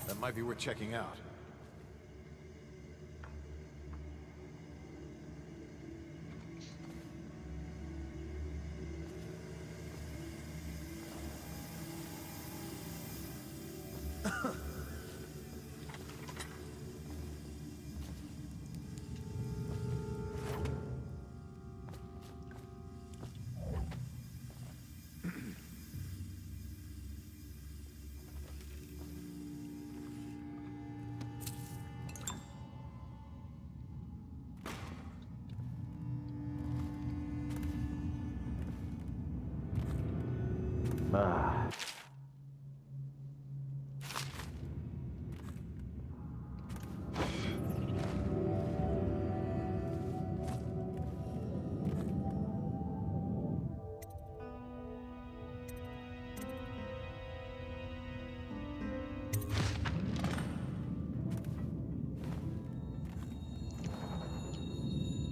That might be worth checking out.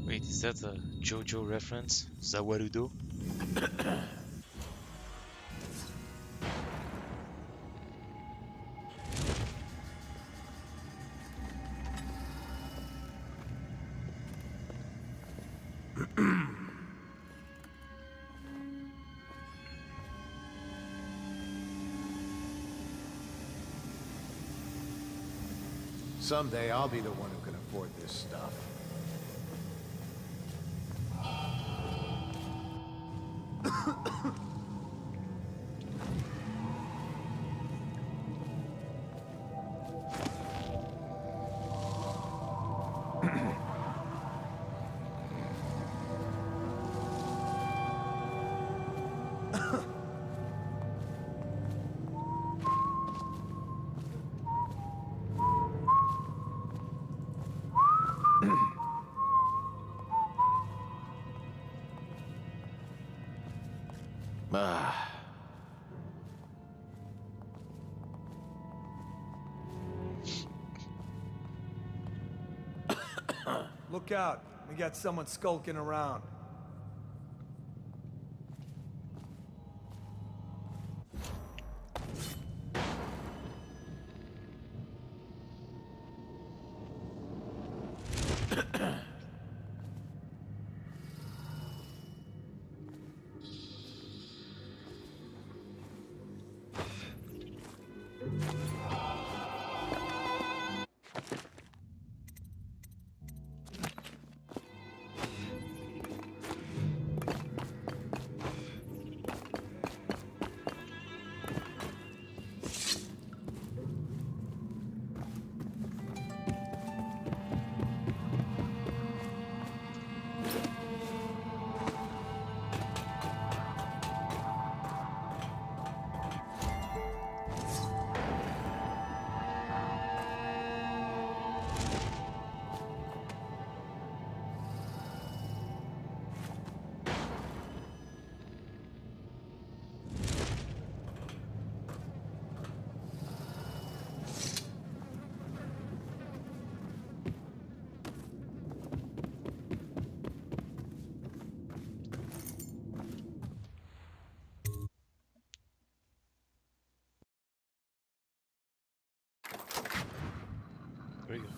Wait, is that a JoJo reference? Zawarudo? Someday I'll be the one who can afford this stuff. Look out. We got someone skulking around. Very good.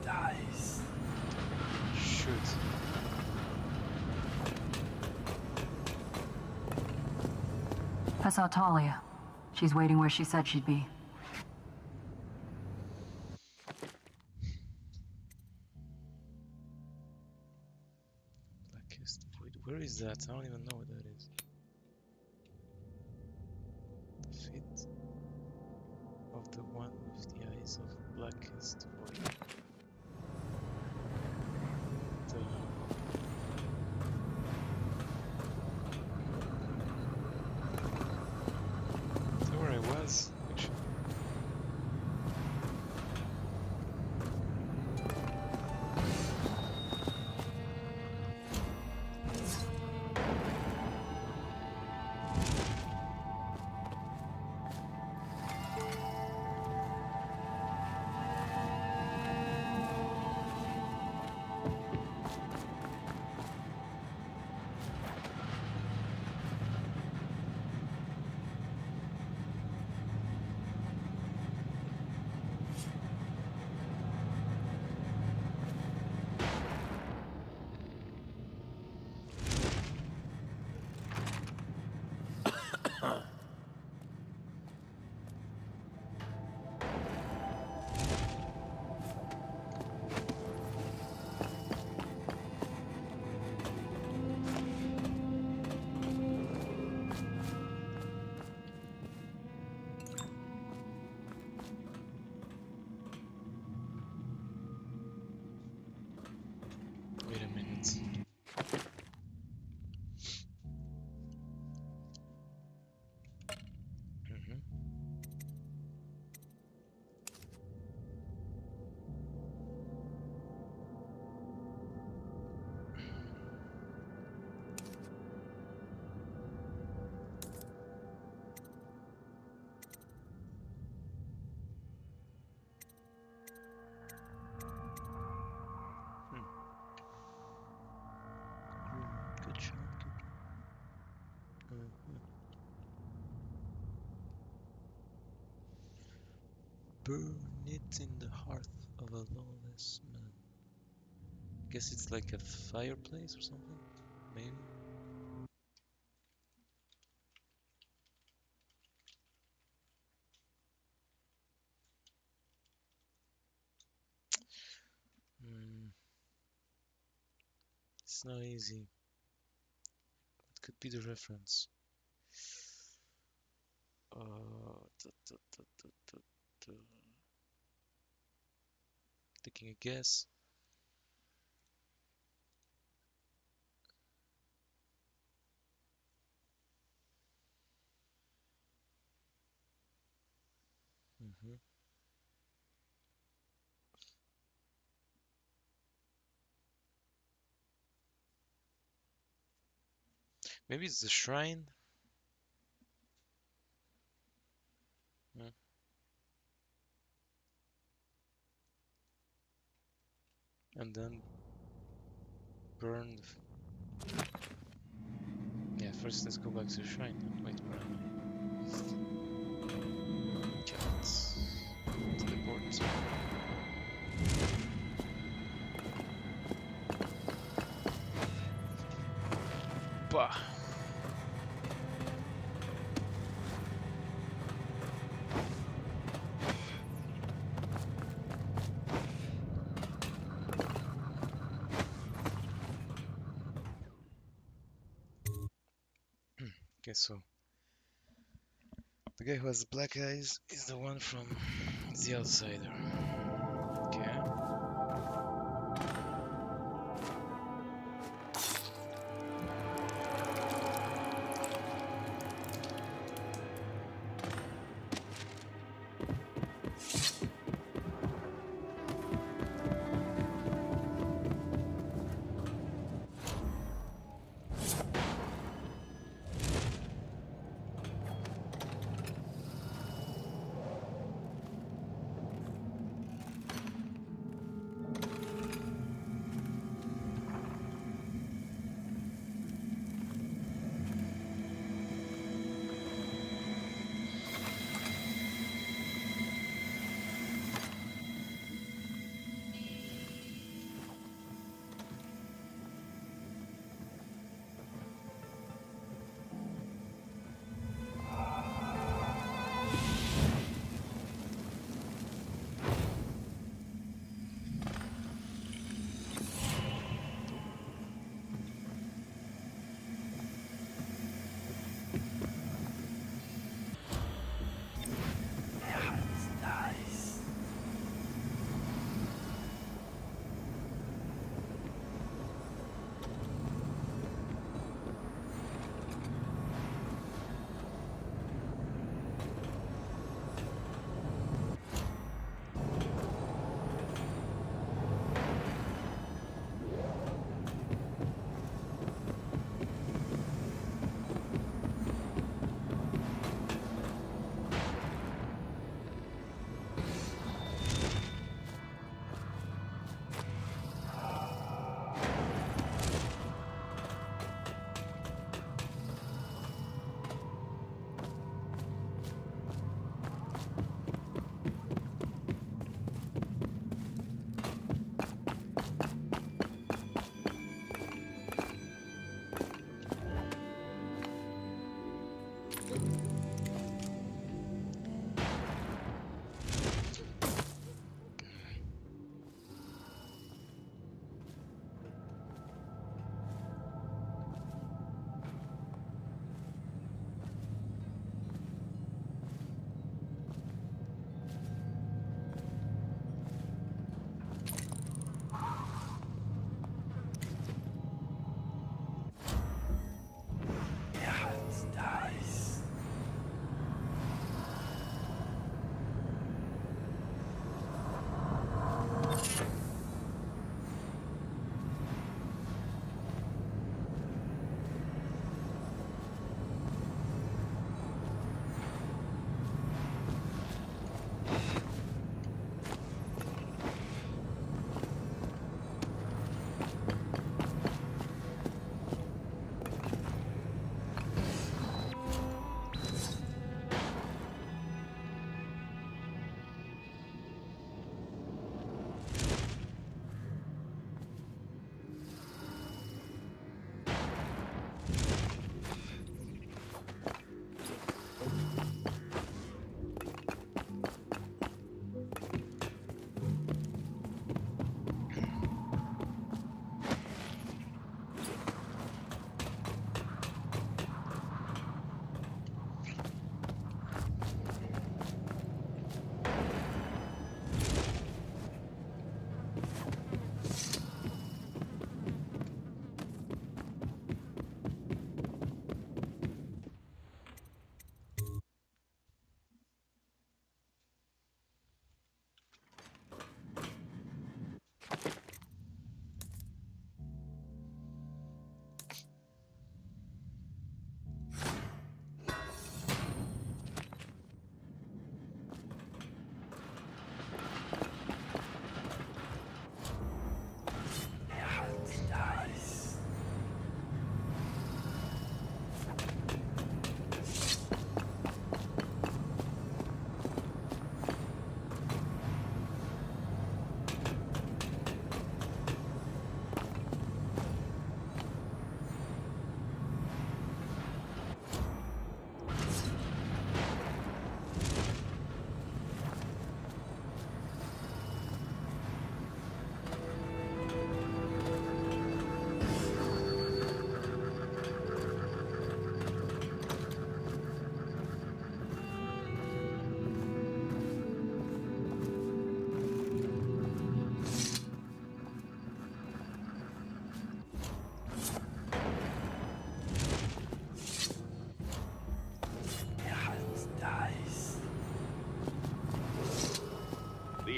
Dice. Shoot. I saw Talia. She's waiting where she said she'd be. Blackest Void. Where is that? I don't even know what that is. The feet of the one with the eyes of blackest void. The... Is that where I was, actually? Wait a minute. Mhm. Good shot, good. Mhm. Burn it in the hearth of a lawless man. Guess it's like a fireplace or something? Maybe? Hmm. It's not easy. What could be the reference? Da, da, da, da, da, da. Taking a guess. Mhm. Maybe it's the shrine? Hmm. And then burn the... Yeah, first let's go back to the shrine. Wait, where am I? Cats. Teleport. Bah. Okay, so the guy who has black eyes is the one from The Outsider. Okay.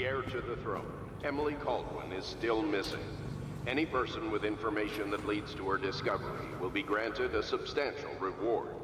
the heir to the throne. Emily Caldwin is still missing. Any person with information that leads to her discovery will be granted a substantial reward.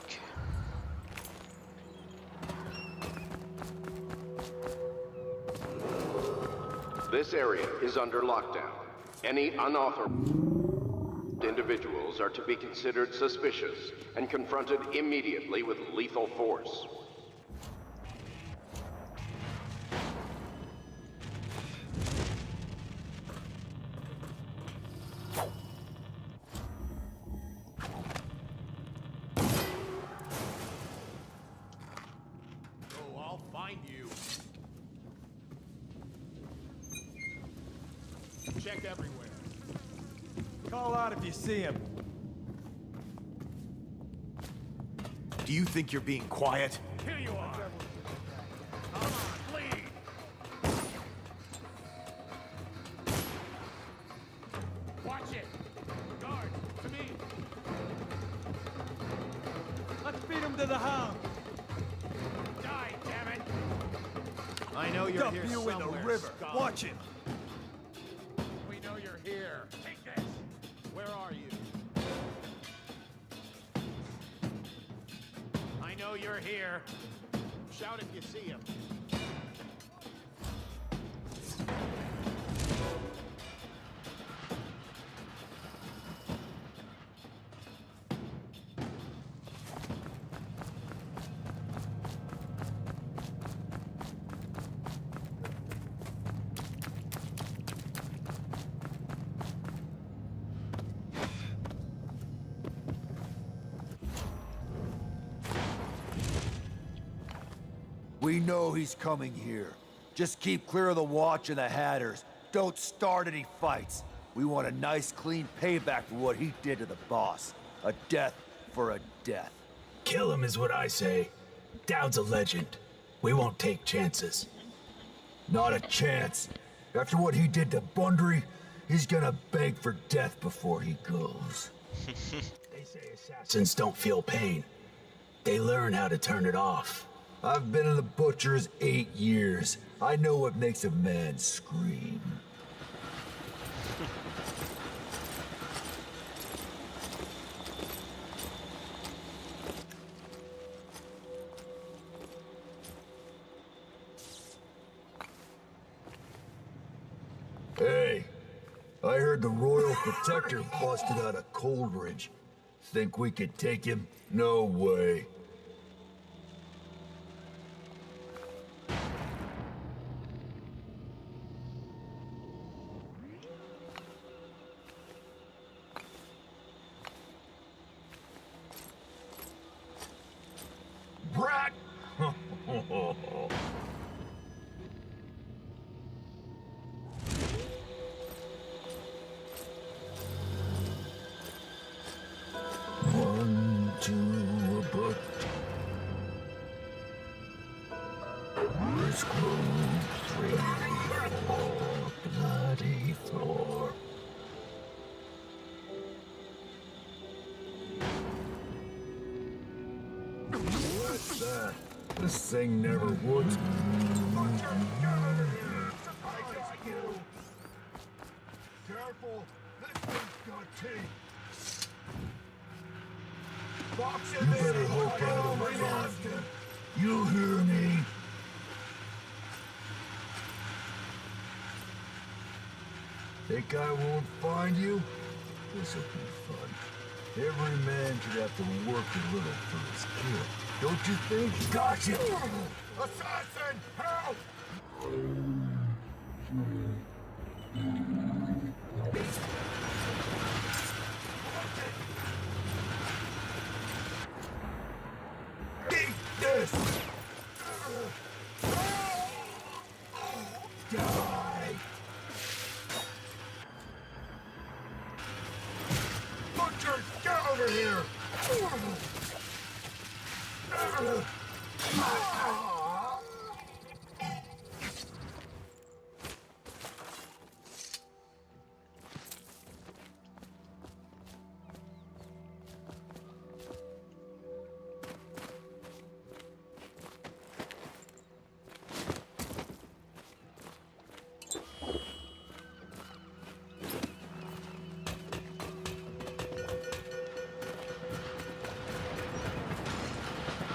Okay. This area is under lockdown. Any unauthorized individuals are to be considered suspicious and confronted immediately with lethal force. Oh, I'll find you. Check everywhere. Call out if you see him. Do you think you're being quiet? Here you are. Come on, lead! Watch it! Guard, to me! Let's beat him to the hound. Die, damn it! I know you're Dump here you in somewhere, the river. scum. Watch it. We know you're here. Take this! Where are you? I know you're here. Shout if you see him. We know he's coming here. Just keep clear of the Watch and the Hatters. Don't start any fights. We want a nice, clean payback for what he did to the boss. A death for a death. Kill him is what I say. Dowd's a legend. We won't take chances. Not a chance. After what he did to Bundry, he's gonna beg for death before he goes. They say assassins don't feel pain. They learn how to turn it off. I've been in the Butcher's 8 years. I know what makes a man scream. Hey, I heard the Royal Protector busted out of Coldridge. Think we could take him? No way. Brat! One, two, a book. Let's go. 3, 4, bloody 4. What's that? This thing never would. Careful, this thing's got teeth. You better hope I don't find him. You hear me? Think I won't find you? This'll be fun. Every man should have to work a little for his kill. Don't you think? Gotcha! Assassin! Help! Eat this! Die! Butcher, get over here!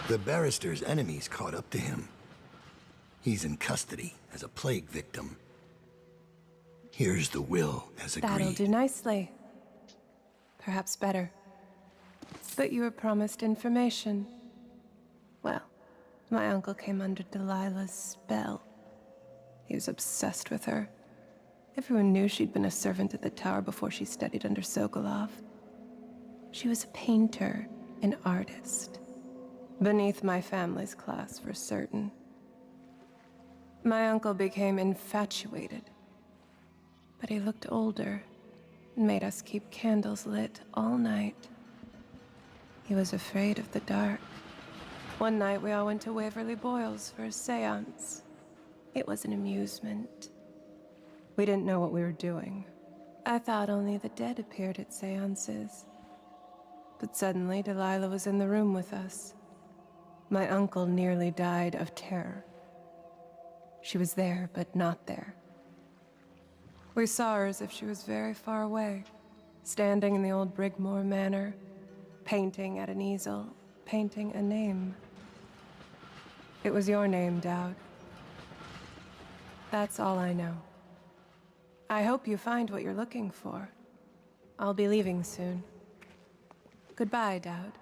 The barrister's enemies caught up to him. He's in custody as a plague victim. Here's the will as agreed. That'll do nicely. Perhaps better. But you were promised information. Well, my uncle came under Delilah's spell. He was obsessed with her. Everyone knew she'd been a servant at the tower before she studied under Sokolov. She was a painter, an artist. Beneath my family's class, for certain. My uncle became infatuated. But he looked older and made us keep candles lit all night. He was afraid of the dark. One night we all went to Waverly Boyle's for a seance. It was an amusement. We didn't know what we were doing. I thought only the dead appeared at seances. But suddenly Delilah was in the room with us. My uncle nearly died of terror. She was there, but not there. We saw her as if she was very far away, standing in the old Brigmore Manor, painting at an easel, painting a name. It was your name, Dowd. That's all I know. I hope you find what you're looking for. I'll be leaving soon. Goodbye, Dowd.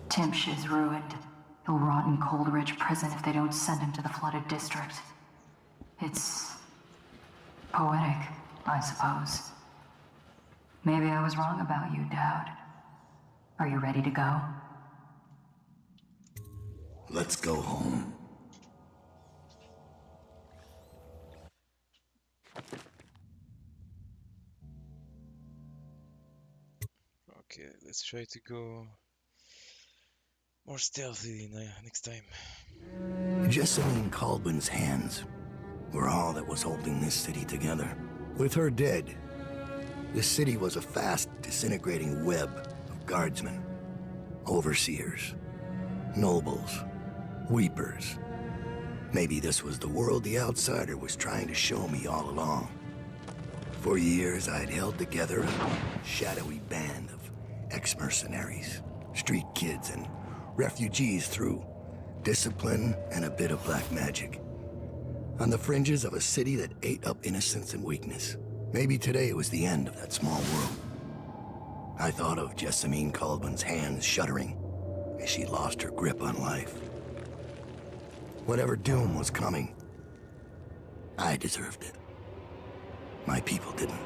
Timsh is ruined. He'll rot in Coldridge prison if they don't send him to the flooded district. It's poetic, I suppose. Maybe I was wrong about you, Dowd. Are you ready to go? Let's go home. Okay, let's try to go more stealthy next time. Jessamine Caldwell's hands were all that was holding this city together. With her dead, this city was a fast disintegrating web of guardsmen, overseers, nobles, weepers. Maybe this was the world the outsider was trying to show me all along. For years, I'd held together a shadowy band of ex-mercenaries, street kids, and refugees through discipline and a bit of black magic. On the fringes of a city that ate up innocence and weakness. Maybe today it was the end of that small world. I thought of Jessamine Caldwell's hands shuddering as she lost her grip on life. Whatever doom was coming, I deserved it. My people didn't.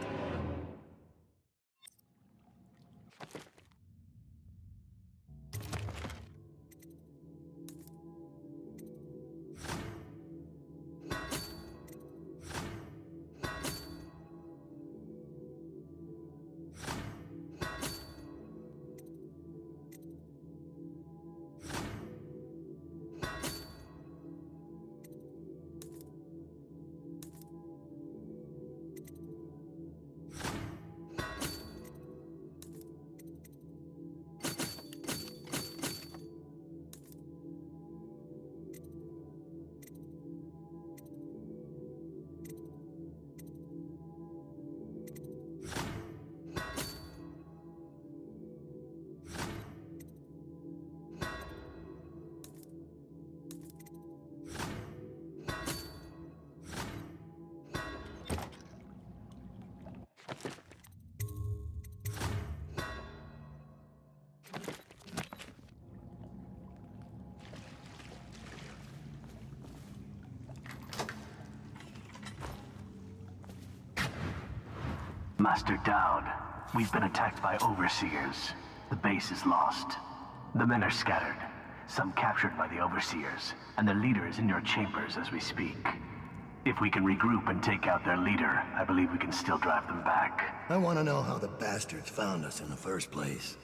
Master Dowd, we've been attacked by overseers. The base is lost. The men are scattered, some captured by the overseers, and their leader is in your chambers as we speak. If we can regroup and take out their leader, I believe we can still drive them back. I want to know how the bastards found us in the first place.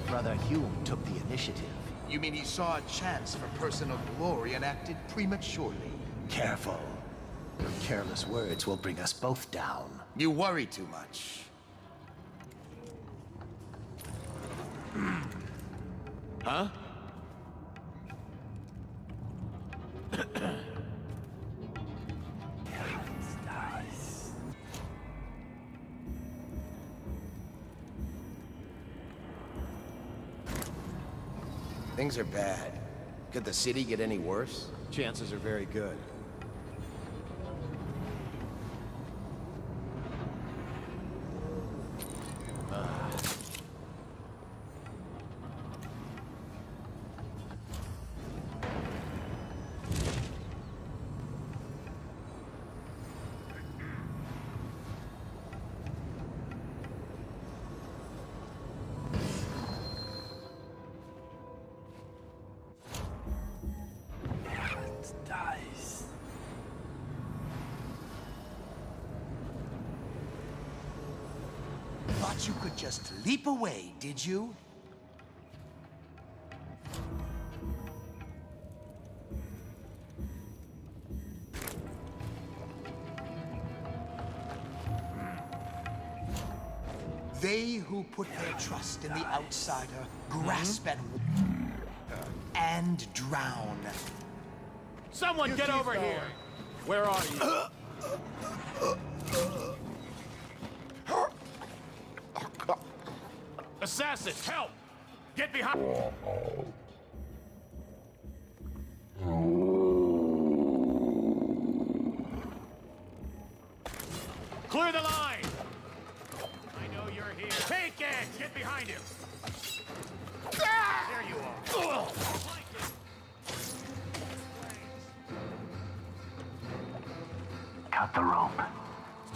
Brother Hume took the initiative. You mean he saw a chance for personal glory and acted prematurely? Careful. Your careless words will bring us both down. You worry too much. Huh? Things are bad. Could the city get any worse? Chances are very good. Thought you could just leap away, did you? They who put their trust in the outsider grasp at and drown. Someone get over here! Where are you? Assassins, help! Get behind! Clear the line! I know you're here. Take it! Get behind him! There you are. Cut the rope.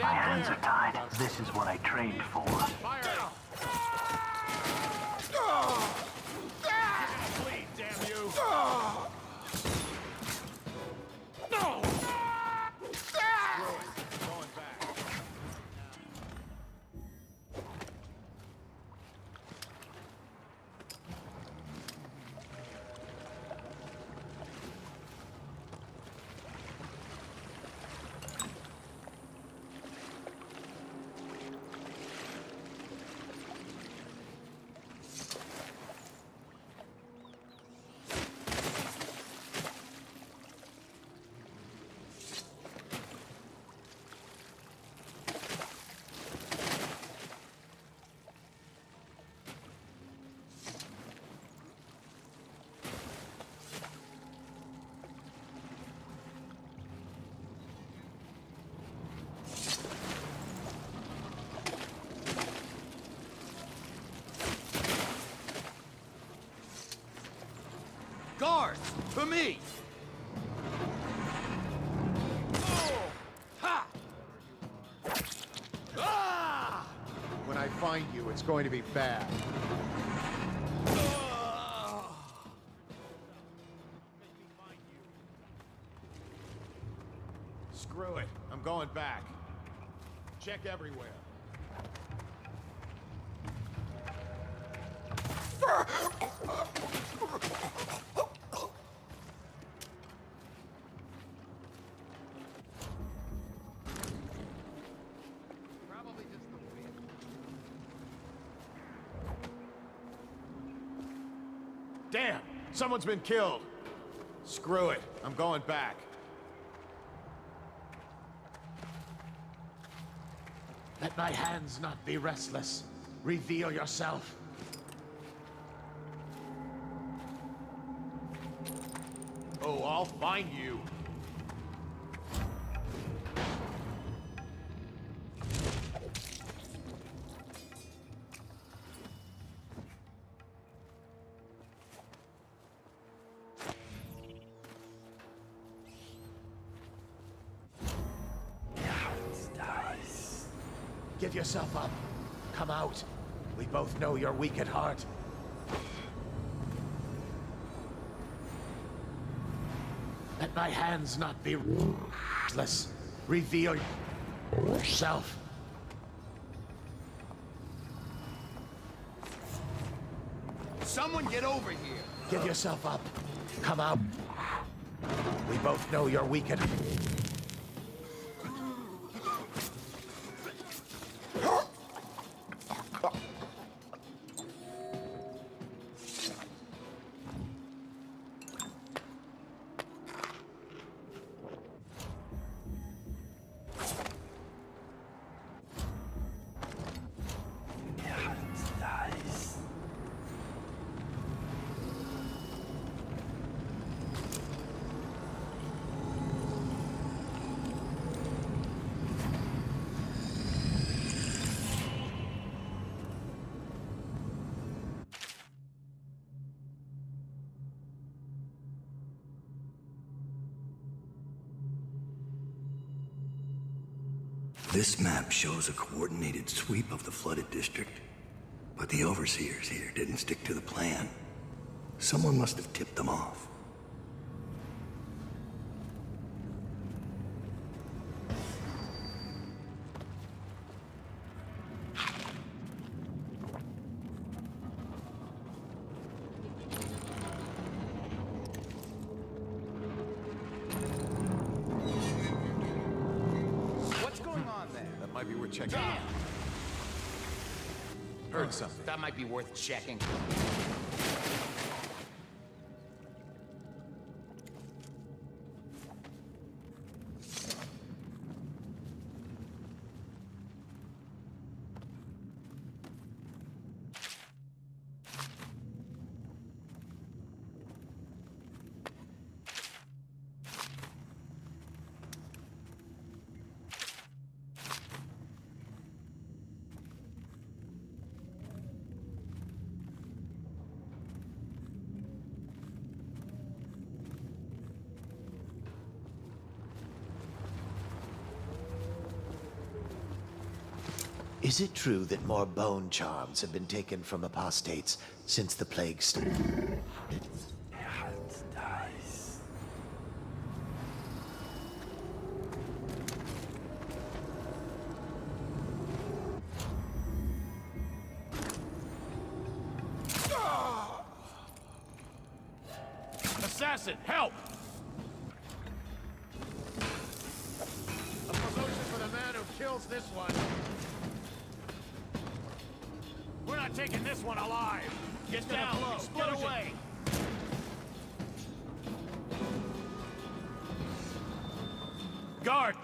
My hands are tied. This is what I trained for. Fire! Bleed, damn you! No! Going back. Guards, to me! When I find you, it's going to be bad. Screw it. I'm going back. Check everywhere. Damn! Someone's been killed! Screw it. I'm going back. Let my hands not be restless. Reveal yourself. Oh, I'll find you. Give yourself up. Come out. We both know you're weak at heart. Let my hands not be restless. Reveal yourself. Someone get over here! Give yourself up. Come out. We both know you're weak at heart. This map shows a coordinated sweep of the flooded district. But the overseers here didn't stick to the plan. Someone must have tipped them off. That might be worth checking out. Heard something. That might be worth checking. Is it true that more bone charms have been taken from apostates since the plague started? Assassin, help! A promotion for the man who kills this one. We're not taking this one alive. Get down, get away. Guard!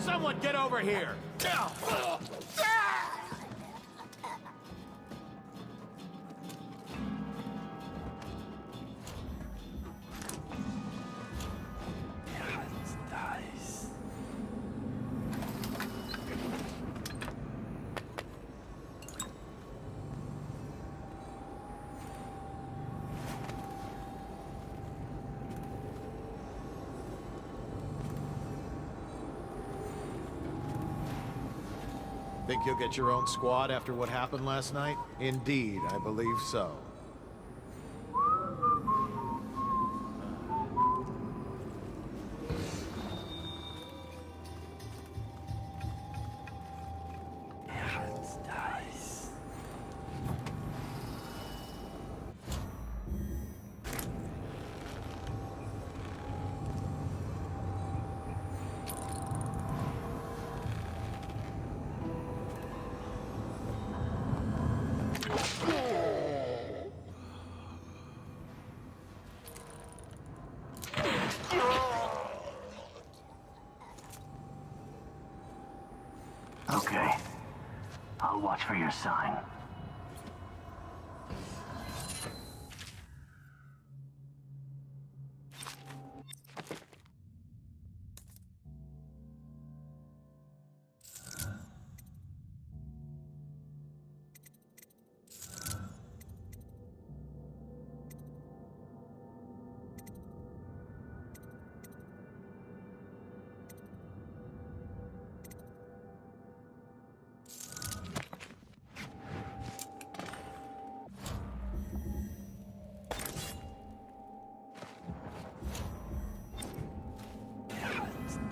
Someone get over here! Think you'll get your own squad after what happened last night? Indeed, I believe so. Okay. I'll watch for your sign.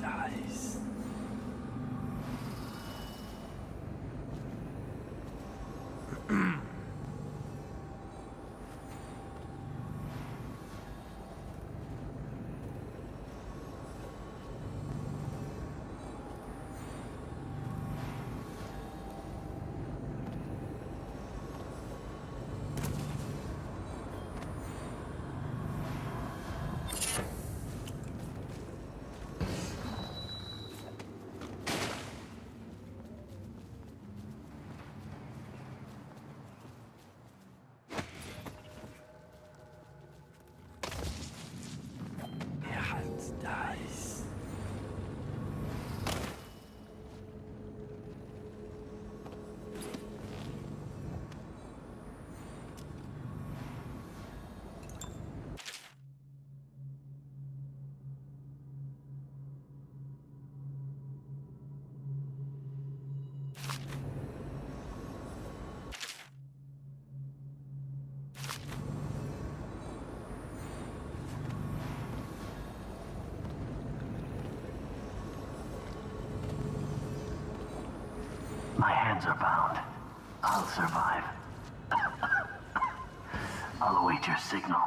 Nice. Nice. My hands are bound. I'll survive. I'll await your signal.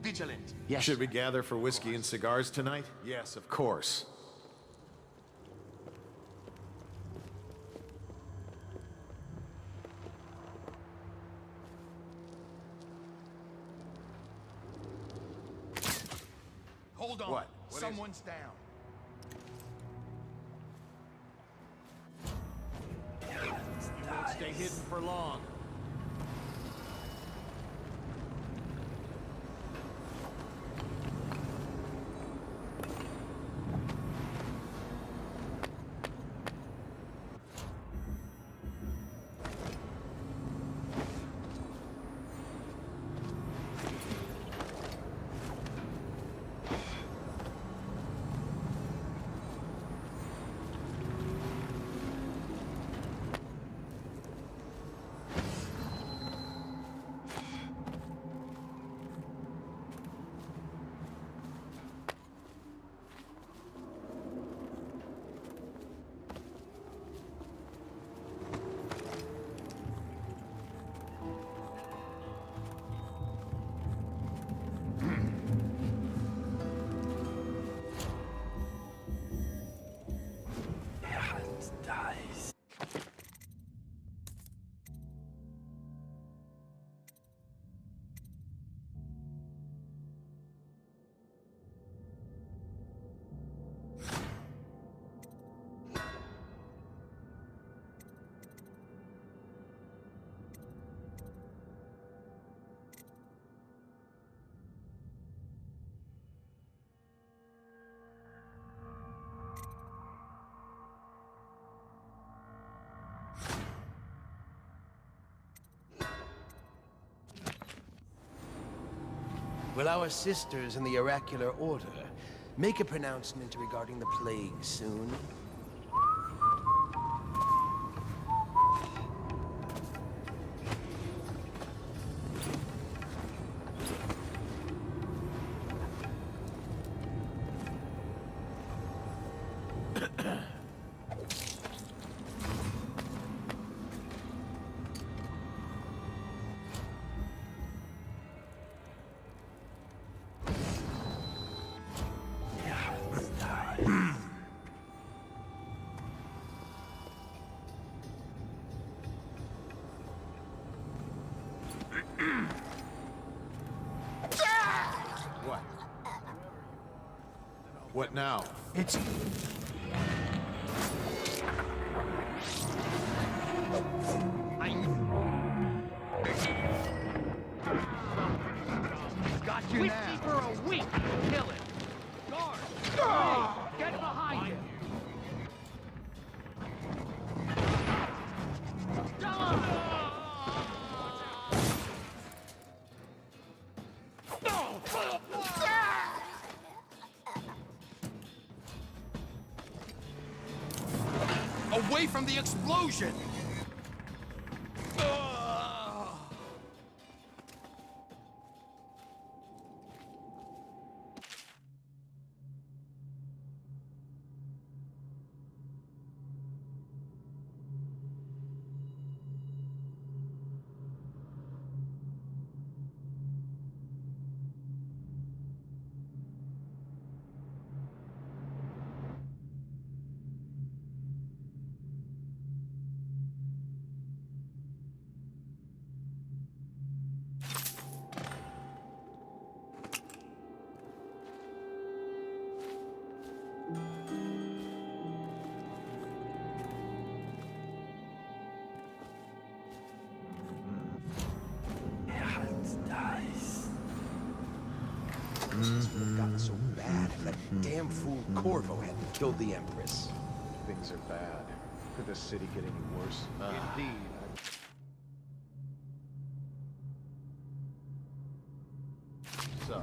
Vigilant. Yes. Should we gather for whiskey and cigars tonight? Yes, of course. Hold on. What? Someone's down. You won't stay hidden for long. Will our sisters in the oracular order make a pronouncement regarding the plague soon? What? What now? It's... Got you Whiskey now. for a week. Kill it. Guard. Hey, get behind him. Away from the explosion! Things would have gotten so bad if that damn fool Corvo hadn't killed the Empress. Things are bad. Could the city get any worse? Indeed. So...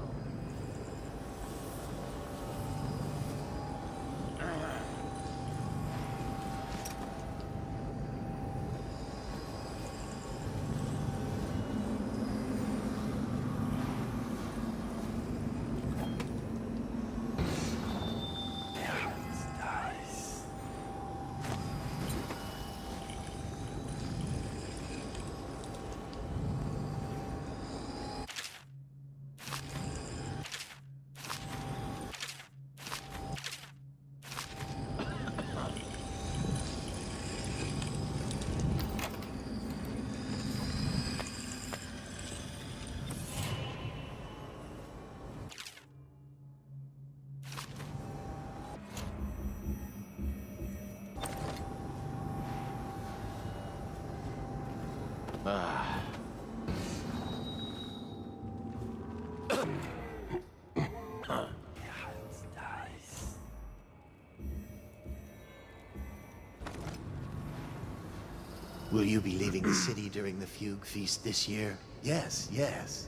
Will you be leaving the city during the Fugue Feast this year? Yes, yes.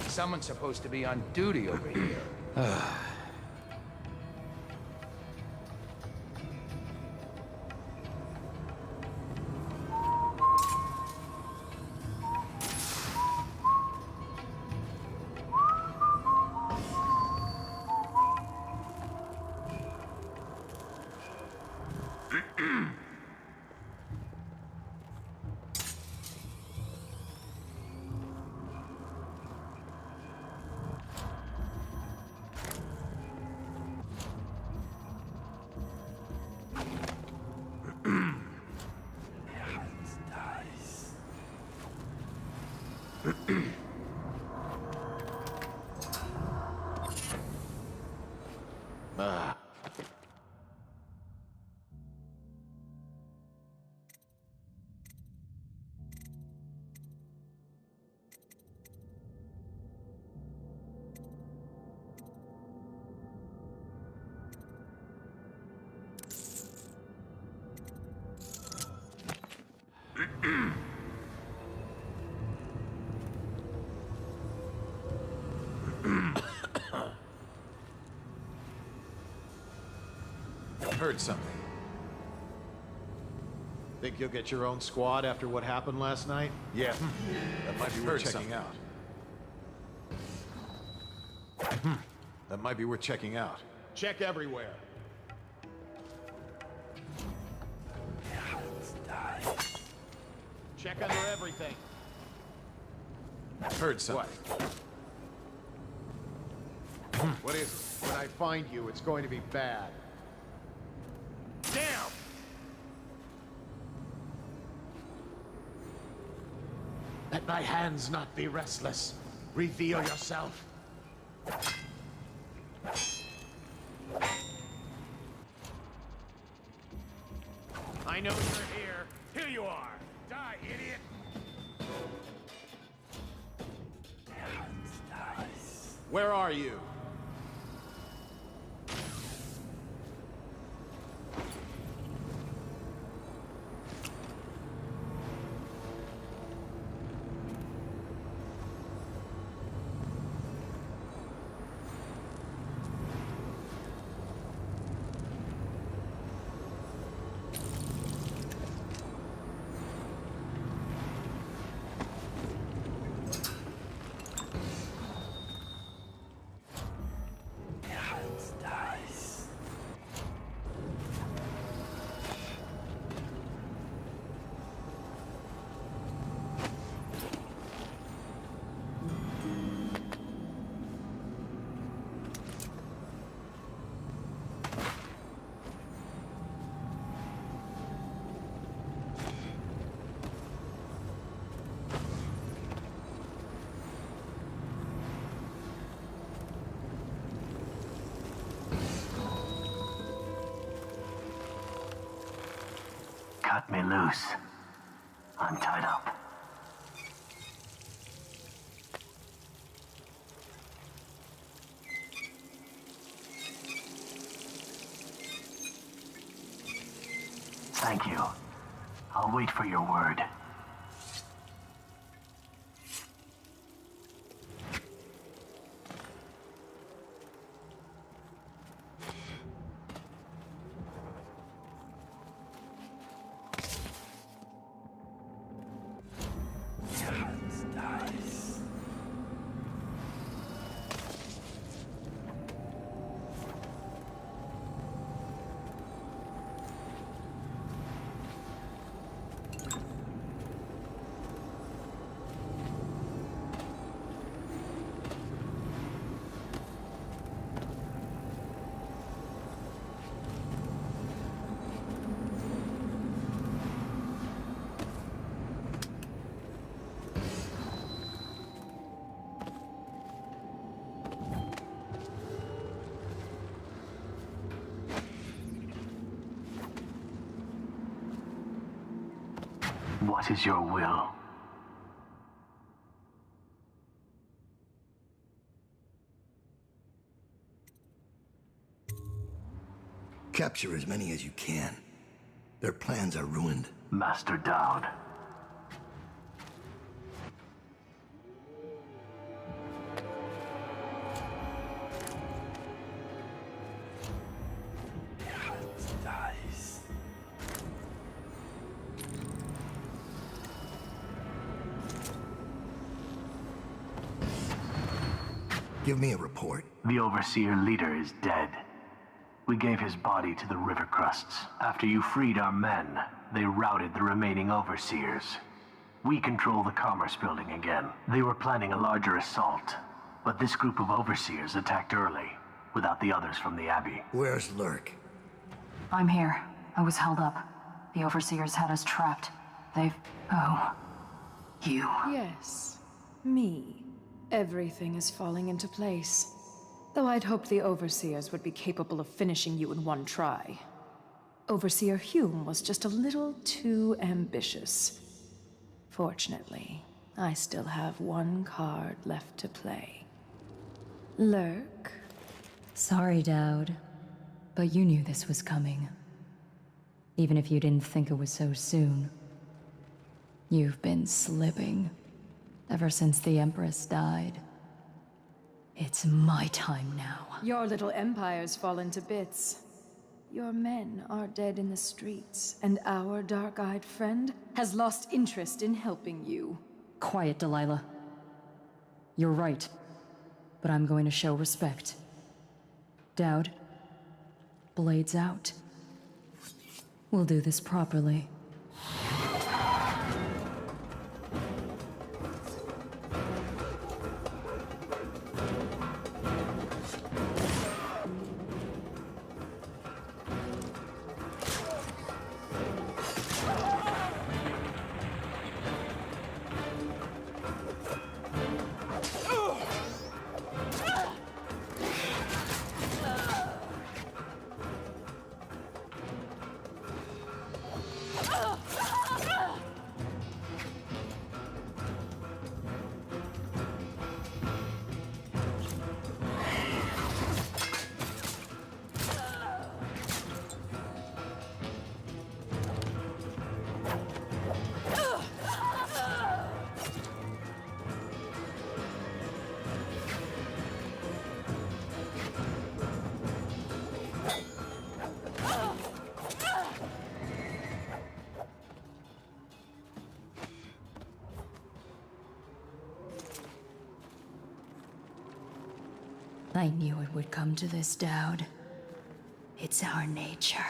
Someone's supposed to be on duty over here. Heard something. Think you'll get your own squad after what happened last night? Yeah. That might be worth checking out. That might be worth checking out. Check everywhere. Check under everything. Heard something. What is it? When I find you, it's going to be bad. Damn! Let my hands not be restless. Reveal yourself. I know you're here. Here you are. Die, idiot! Where are you? Cut me loose. I'm tied up. Thank you. I'll wait for your word. What is your will? Capture as many as you can. Their plans are ruined. Master Dowd. Give me a report. The Overseer leader is dead. We gave his body to the river crusts. After you freed our men, they routed the remaining Overseers. We control the Commerce Building again. They were planning a larger assault, but this group of Overseers attacked early, without the others from the Abbey. Where's Lurk? I'm here. I was held up. The Overseers had us trapped. They've... Oh. You. Yes. Me. Everything is falling into place. Though I'd hoped the Overseers would be capable of finishing you in one try. Overseer Hume was just a little too ambitious. Fortunately, I still have one card left to play. Lurk? Sorry, Dowd. But you knew this was coming. Even if you didn't think it was so soon. You've been slipping. Ever since the Empress died. It's my time now. Your little empire's fallen to bits. Your men are dead in the streets, and our dark-eyed friend has lost interest in helping you. Quiet, Delilah. You're right, but I'm going to show respect. Dowd, blades out. We'll do this properly. I knew it would come to this, Dowd. It's our nature.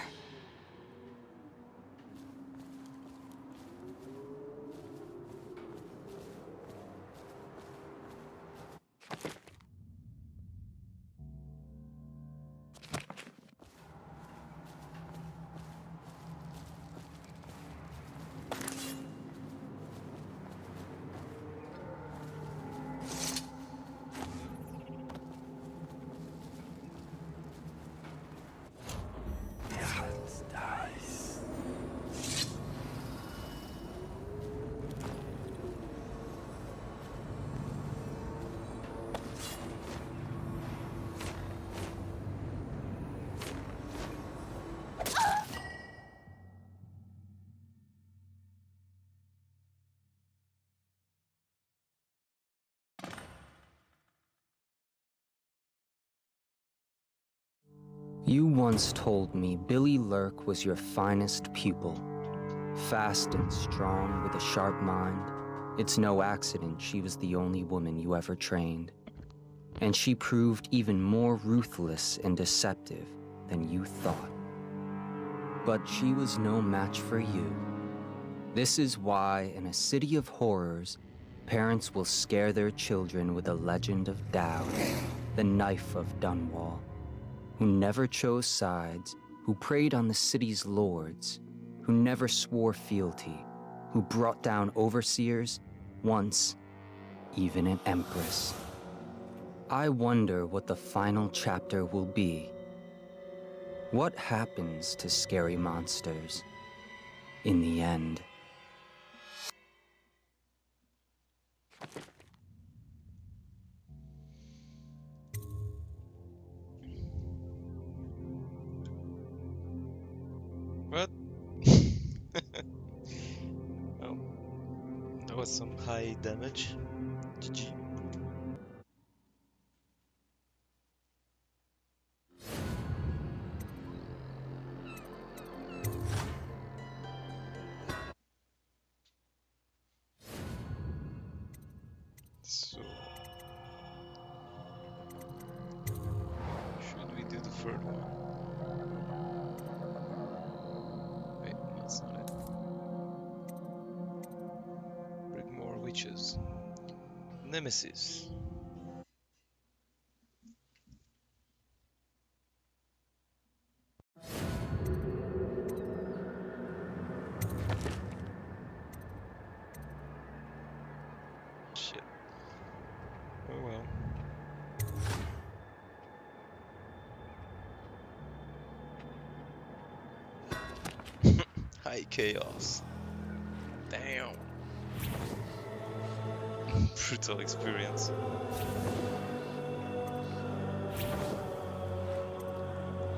You once told me Billy Lurk was your finest pupil. Fast and strong with a sharp mind. It's no accident she was the only woman you ever trained. And she proved even more ruthless and deceptive than you thought. But she was no match for you. This is why, in a city of horrors, parents will scare their children with the legend of Dowd, the knife of Dunwall, who never chose sides, who preyed on the city's lords, who never swore fealty, who brought down overseers, once even an empress. I wonder what the final chapter will be. What happens to scary monsters in the end? What? Oh, that was some high damage. GG. So, should we do the third one? Wait, that's not it. Bring more witches. Nemesis. Shit. Oh well. High chaos. Damn. Brutal experience.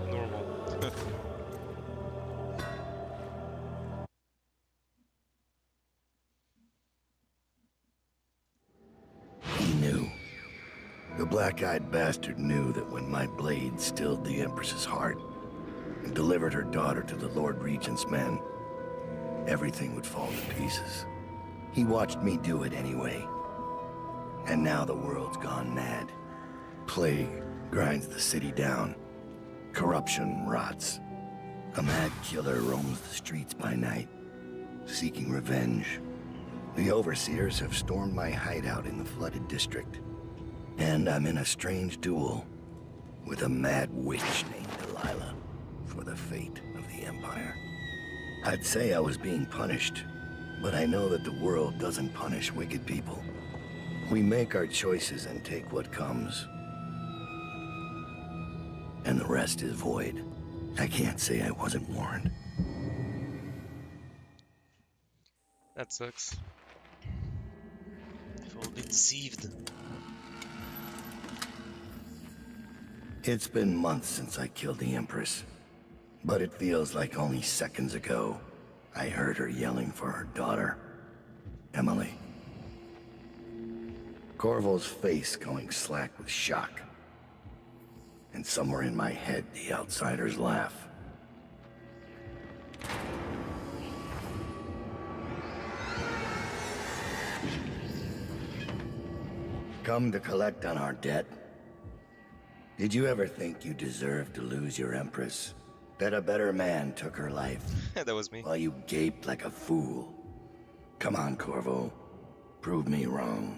Normal. He knew. The black-eyed bastard knew that when my blade stilled the Empress's heart, and delivered her daughter to the Lord Regent's men, everything would fall to pieces. He watched me do it anyway. And now the world's gone mad. Plague grinds the city down. Corruption rots. A mad killer roams the streets by night, seeking revenge. The overseers have stormed my hideout in the flooded district. And I'm in a strange duel with a mad witch named Delilah for the fate of the Empire. I'd say I was being punished, but I know that the world doesn't punish wicked people. We make our choices and take what comes. And the rest is void. I can't say I wasn't warned. That sucks. We've all been deceived. It's been months since I killed the Empress, but it feels like only seconds ago I heard her yelling for her daughter, Emily. Corvo's face going slack with shock. And somewhere in my head, the outsiders laugh. Come to collect on our debt? Did you ever think you deserved to lose your Empress? That a better man took her life? That was me. While you gaped like a fool. Come on, Corvo. Prove me wrong.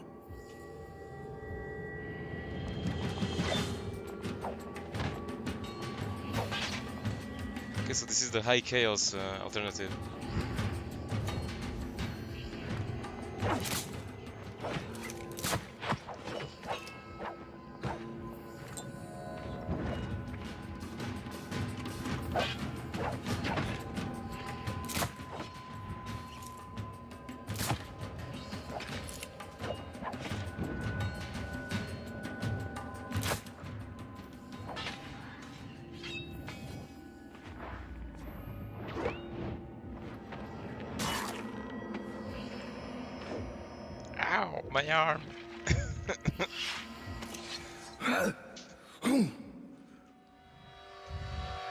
Okay, so this is the high chaos alternative. Ow, my arm.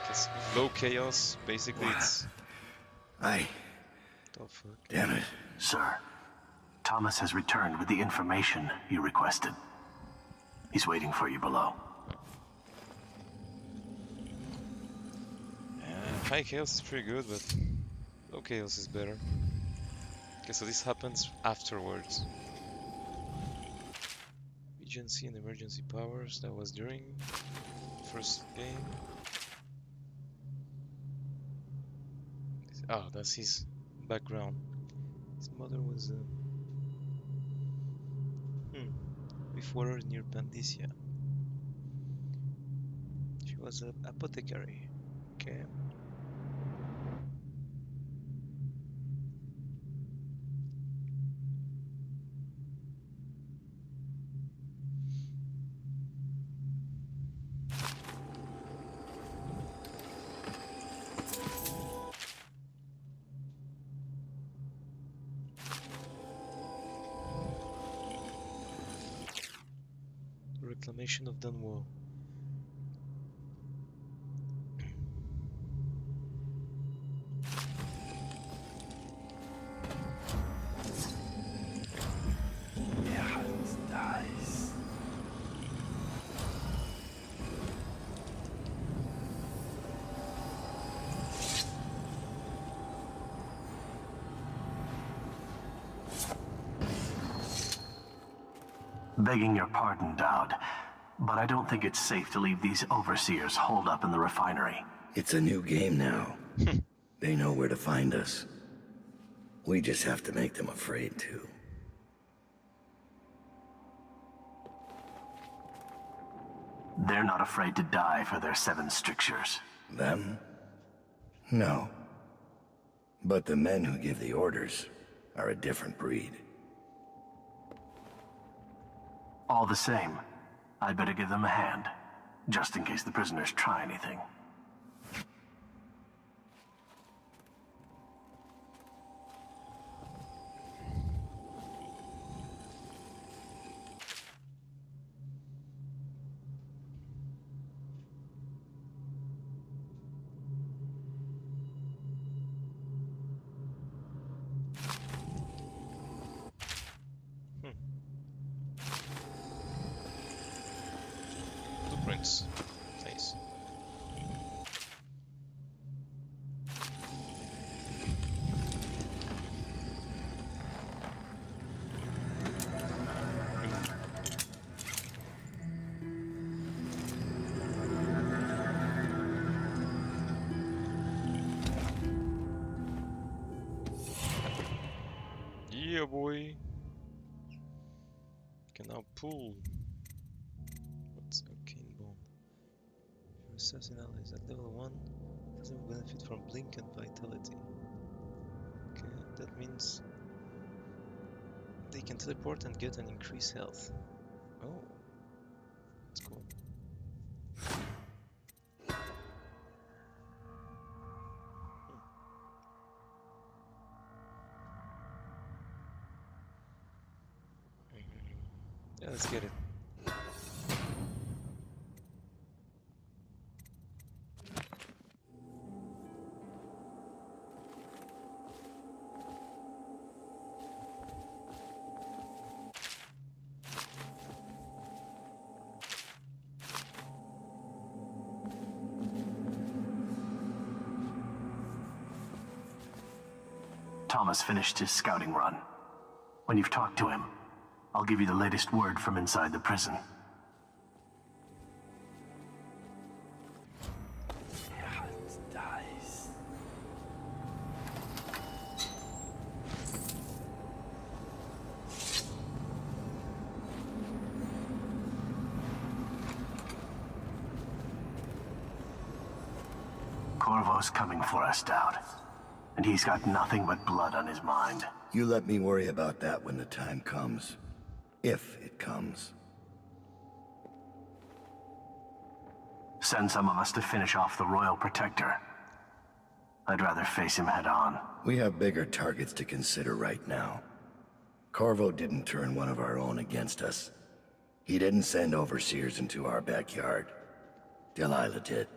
Guess low chaos, basically it's... The fuck? Damn it. Sir, Thomas has returned with the information you requested. He's waiting for you below. High chaos is pretty good, but low chaos is better. Okay, so this happens afterwards. Regency and emergency powers, that was during first game. Oh, that's his background. His mother was with water near Pandicia. She was an apothecary. Okay. Reclamation of Dunwall. Yeah, it's nice. Begging your pardon, Dowd, but I don't think it's safe to leave these overseers holed up in the refinery. It's a new game now. They know where to find us. We just have to make them afraid to. They're not afraid to die for their 7 strictures. Them? No. But the men who give the orders are a different breed. All the same, I'd better give them a hand, just in case the prisoners try anything. points. Nice. Yeah, boy. Can now pull. What's arcane bomb? Your assassin allies at level 1 doesn't benefit from blink and vitality. Okay, that means they can teleport and get an increased health. Oh, that's cool. Yeah, let's get it. Thomas finished his scouting run. When you've talked to him, I'll give you the latest word from inside the prison. Corvo's coming for us, Dowd. And he's got nothing but blood on his mind. You let me worry about that when the time comes. If it comes. Send some of us to finish off the Royal Protector. I'd rather face him head on. We have bigger targets to consider right now. Corvo didn't turn one of our own against us. He didn't send overseers into our backyard. Delilah did.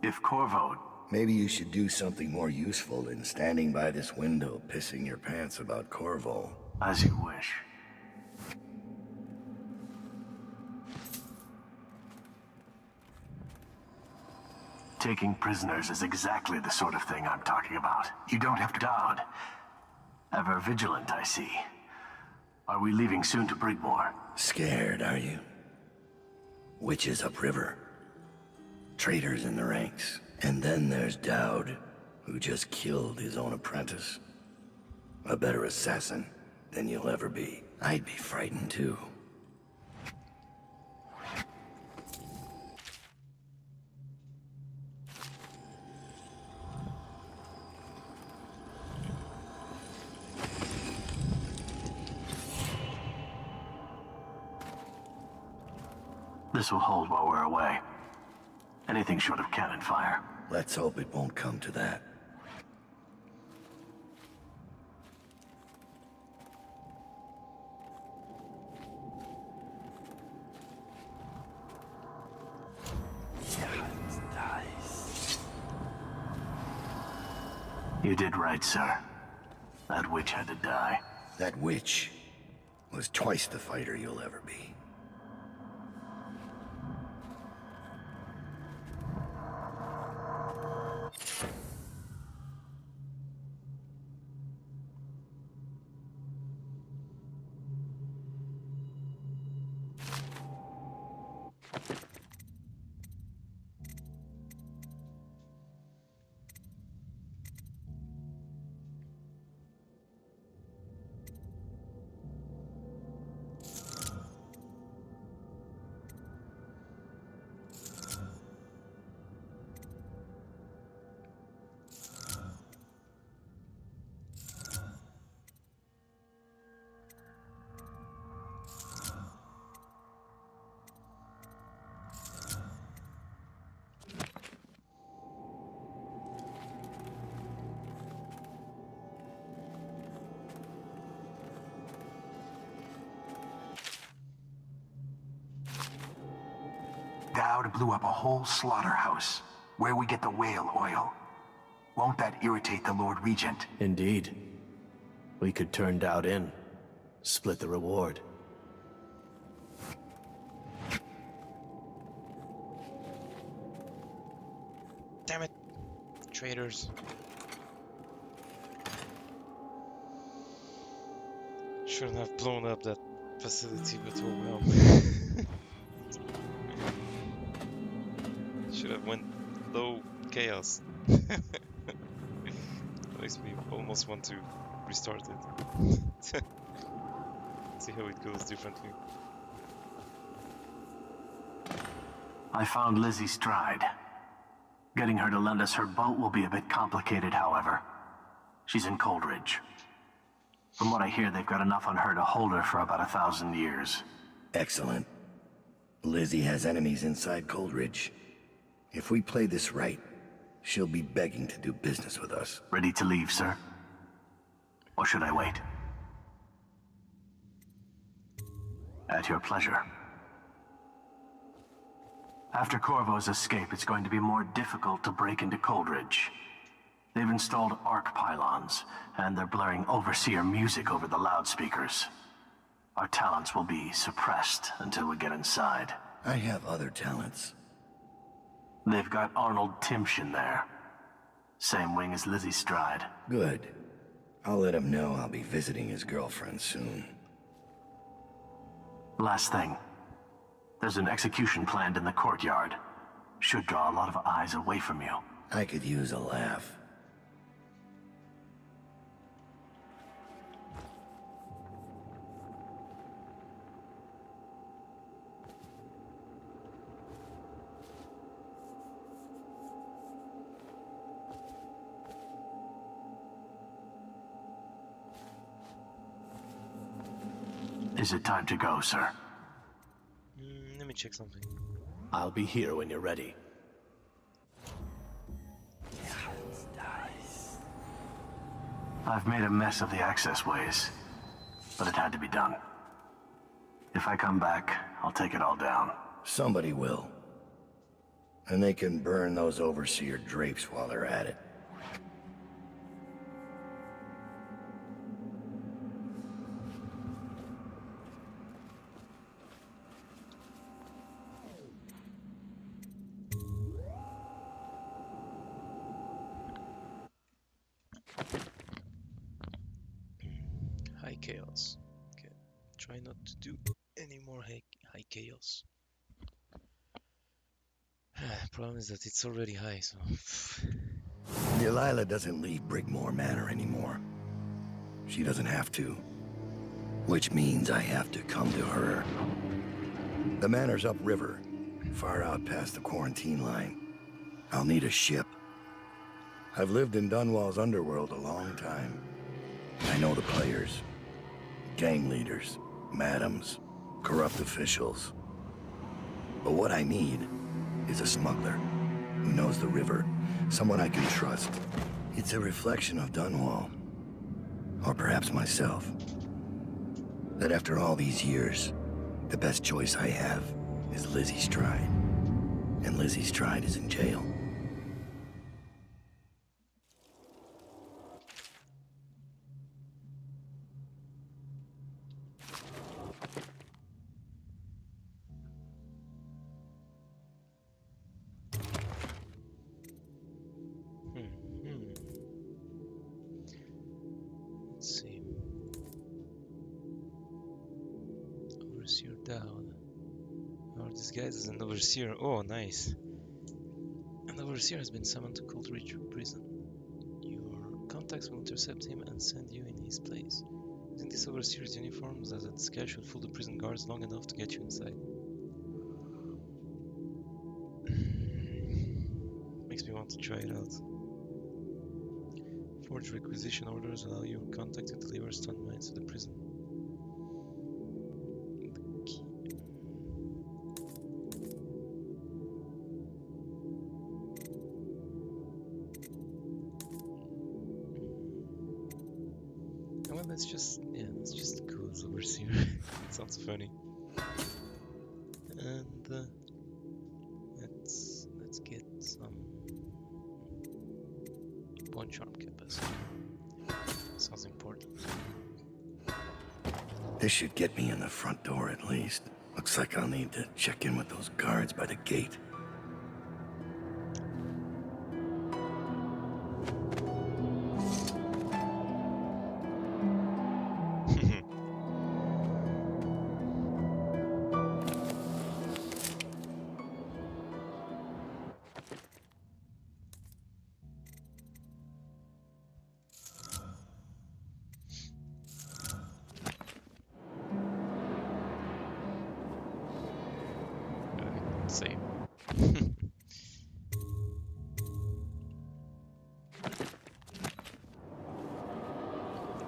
If Corvo... Maybe you should do something more useful than standing by this window pissing your pants about Corvo. As you wish. Taking prisoners is exactly the sort of thing I'm talking about. You don't have to doubt. Ever vigilant, I see. Are we leaving soon to Brigmore? Scared, are you? Witches upriver. Traitors in the ranks. And then there's Dowd, who just killed his own apprentice. A better assassin than you'll ever be. I'd be frightened too. This will hold while we're away. Anything short of cannon fire. Let's hope it won't come to that. You did right, sir. That witch had to die. That witch was twice the fighter you'll ever be. Dowd blew up a whole slaughterhouse, where we get the whale oil. Won't that irritate the Lord Regent? Indeed. We could turn Dowd in. Split the reward. Damn it! Traitors. Shouldn't have blown up that facility, but oh well. Should have went low chaos. Makes me almost want to restart it. See how it goes differently. I found Lizzie Stride. Getting her to lend us her boat will be a bit complicated, however. She's in Coldridge. From what I hear, they've got enough on her to hold her for about 1,000 years. Excellent. Lizzie has enemies inside Coldridge. If we play this right, she'll be begging to do business with us. Ready to leave, sir? Or should I wait? At your pleasure. After Corvo's escape, it's going to be more difficult to break into Coldridge. They've installed arc pylons, and they're blaring Overseer music over the loudspeakers. Our talents will be suppressed until we get inside. I have other talents. They've got Arnold Timshin there. Same wing as Lizzie Stride. Good. I'll let him know I'll be visiting his girlfriend soon. Last thing. There's an execution planned in the courtyard. Should draw a lot of eyes away from you. I could use a laugh. Is it time to go, sir? Let me check something. I'll be here when you're ready. I've made a mess of the access ways, but it had to be done. If I come back, I'll take it all down. Somebody will. And they can burn those Overseer drapes while they're at it. High chaos. Okay. Try not to do any more high chaos. Problem is that it's already high, so... Delilah doesn't leave Brigmore Manor anymore. She doesn't have to. Which means I have to come to her. The manor's upriver, far out past the quarantine line. I'll need a ship. I've lived in Dunwall's underworld a long time. I know the players. Gang leaders, madams, corrupt officials. But what I need is a smuggler who knows the river, someone I can trust. It's a reflection of Dunwall, or perhaps myself. That after all these years, the best choice I have is Lizzie Stride. And Lizzie Stride is in jail. Let's see. Overseer down. Our disguise as an overseer. Oh, nice. An overseer has been summoned to Coldridge Prison. Your contacts will intercept him and send you in his place. Using this overseer's uniforms as a disguise should fool the prison guards long enough to get you inside. Makes me want to try it out. Forged requisition orders allow your contact to deliver stun mines to the prison. The key. Well, that's just cool as overseer. It sounds funny. And let's get some bone charm capacity. Sounds important. This should get me in the front door at least. Looks like I'll need to check in with those guards by the gate. Same.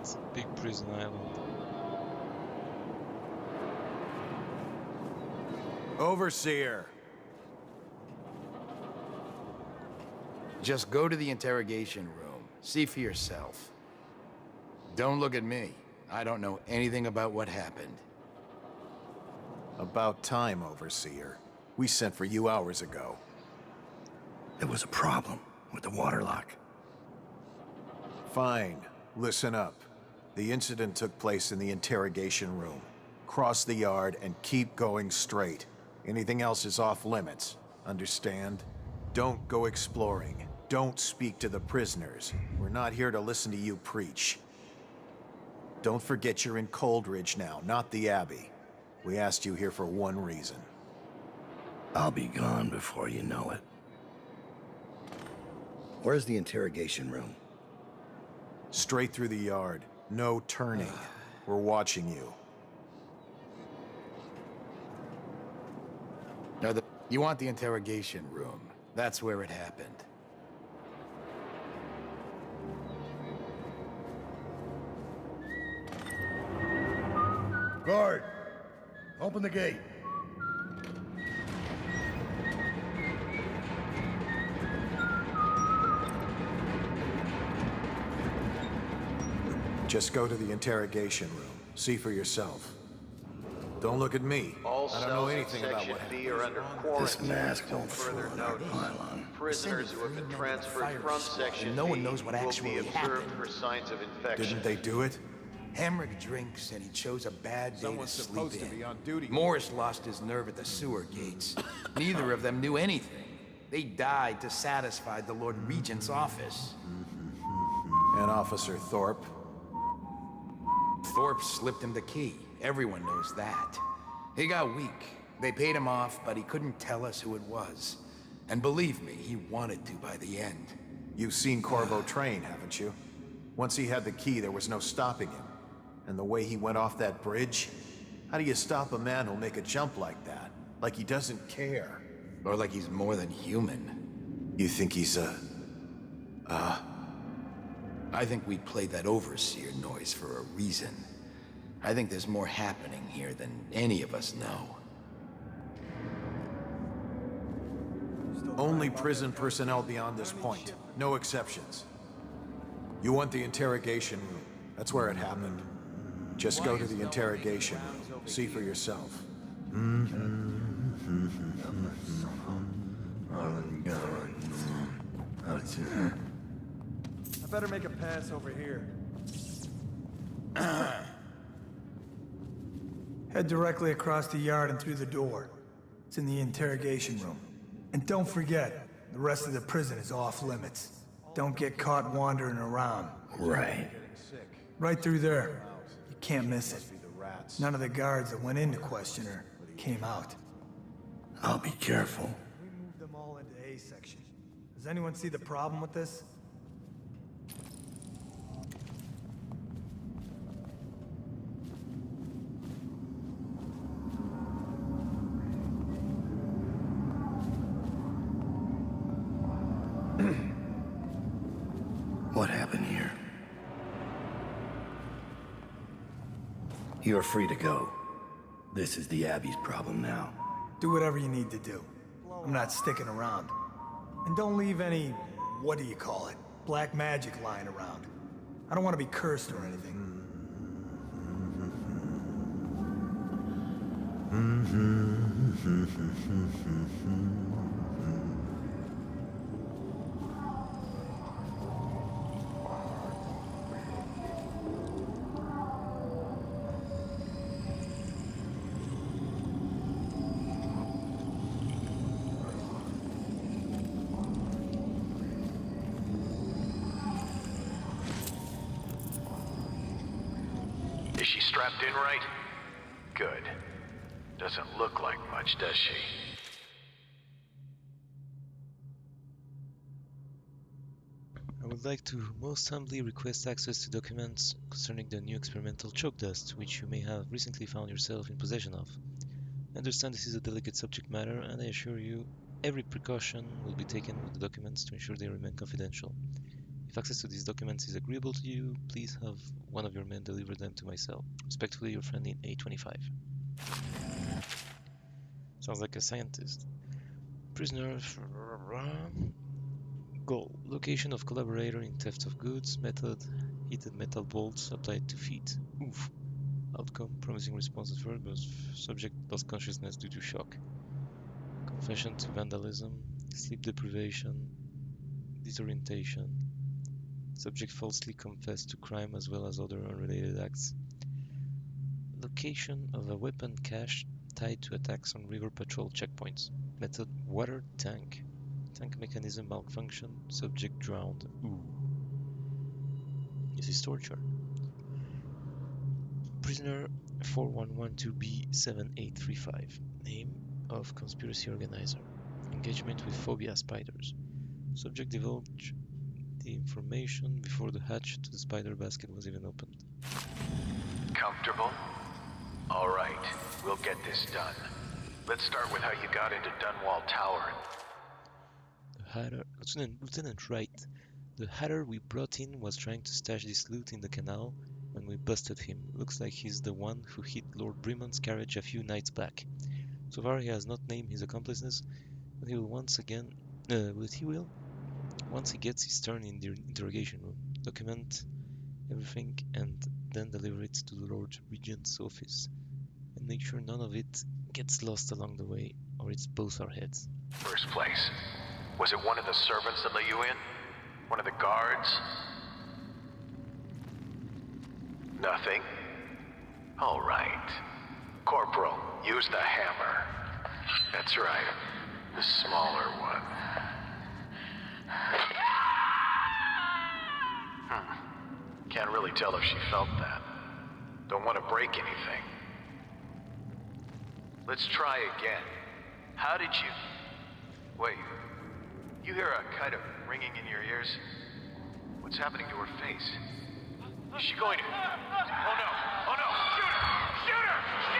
It's a big prison island. Overseer! Just go to the interrogation room. See for yourself. Don't look at me. I don't know anything about what happened. About time, Overseer. We sent for you hours ago. There was a problem with the water lock. Fine. Listen up. The incident took place in the interrogation room. Cross the yard and keep going straight. Anything else is off limits. Understand? Don't go exploring. Don't speak to the prisoners. We're not here to listen to you preach. Don't forget you're in Coldridge now, not the Abbey. We asked you here for one reason. I'll be gone before you know it. Where's the interrogation room? Straight through the yard. No turning. We're watching you. No, you want the interrogation room. That's where it happened. Guard! Open the gate. Just go to the interrogation room. See for yourself. Don't look at me. I don't know anything about what happened. Are under This quarantine mask until won't further fool our notice. pylon. Prisoners who have been transferred from Section No one B knows what will actually be observed happened. for signs of infection. Didn't they do it? Hamrick drinks and he chose a bad day Someone's to sleep supposed to in. be on duty. Morris lost his nerve at the sewer gates. Neither of them knew anything. They died to satisfy the Lord Regent's office. And Officer Thorpe. Thorpe slipped him the key. Everyone knows that. He got weak. They paid him off, but he couldn't tell us who it was. And believe me, he wanted to by the end. You've seen Corvo train, haven't you? Once he had the key, there was no stopping him. And the way he went off that bridge? How do you stop a man who'll make a jump like that? Like he doesn't care. Or like he's more than human. You think he's I think we played that overseer noise for a reason. I think there's more happening here than any of us know. Only prison personnel beyond this point. No exceptions. You want the interrogation room. That's where it happened. Just go to the interrogation room. See for yourself. I better make a pass over here. Head directly across the yard and through the door. It's in the interrogation room. And don't forget, the rest of the prison is off limits. Don't get caught wandering around. Right. Right through there. You can't miss it. None of the guards that went in to question her came out. I'll be careful. We moved them all into A section. Does anyone see the problem with this? What happened here? You're free to go. This is the Abbey's problem now. Do whatever you need to do. I'm not sticking around. And don't leave any, what do you call it, black magic lying around. I don't want to be cursed or anything. Is she strapped in right? Good. Doesn't look like much, does she? I would like to most humbly request access to documents concerning the new experimental choke dust, which you may have recently found yourself in possession of. I understand this is a delicate subject matter, and I assure you every precaution will be taken with the documents to ensure they remain confidential. If access to these documents is agreeable to you, please have one of your men deliver them to my cell. Respectfully, your friend in A25. Sounds like a scientist. Prisoner... Goal. Location of collaborator in theft of goods. Method. Heated metal bolts applied to feet. Oof. Outcome. Promising response at first, but subject lost consciousness due to shock. Confession to vandalism. Sleep deprivation. Disorientation. Subject falsely confessed to crime as well as other unrelated acts. Location of a weapon cache tied to attacks on river patrol checkpoints. Method. Water tank. Tank mechanism malfunction. Subject drowned. Ooh. This is torture. Prisoner 4112B7835. Name of conspiracy organizer. Engagement with phobia spiders. Subject divulged the information before the hatch to the spider basket was even opened. Comfortable? All right, we'll get this done. Let's start with how you got into Dunwall Tower. The Hatter... Lieutenant Wright. The Hatter we brought in was trying to stash this loot in the canal when we busted him. Looks like he's the one who hit Lord Bremon's carriage a few nights back. So far he has not named his accomplices, but he will once again... Once he gets his turn in the interrogation room, document everything and then deliver it to the Lord Regent's office. And make sure none of it gets lost along the way, or it's both our heads. First place. Was it one of the servants that let you in? One of the guards? Nothing? All right. Corporal, use the hammer. That's right. The smaller one. Can't really tell if she felt that. Don't want to break anything. Let's try again. How did you... Wait. You hear a kind of ringing in your ears? What's happening to her face? Is she going to... Oh no! Oh no! Shoot her! Shoot her! Shoot!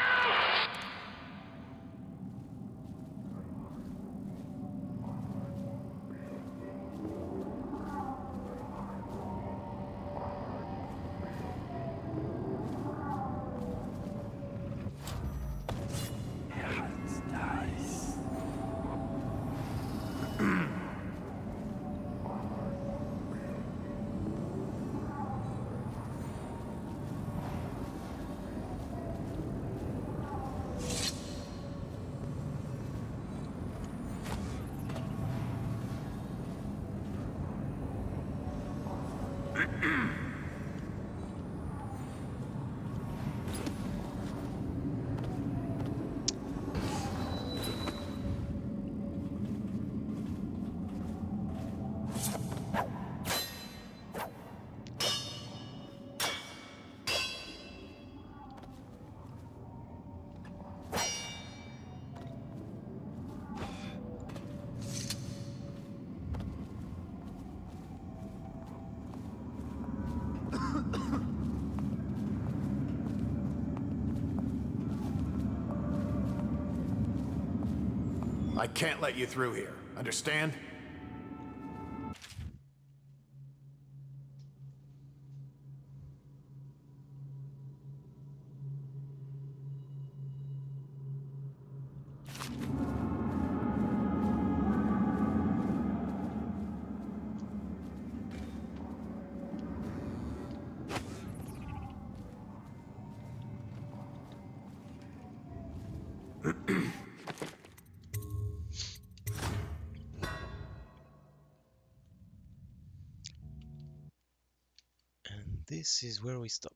I can't let you through here. Understand? This is where we stop.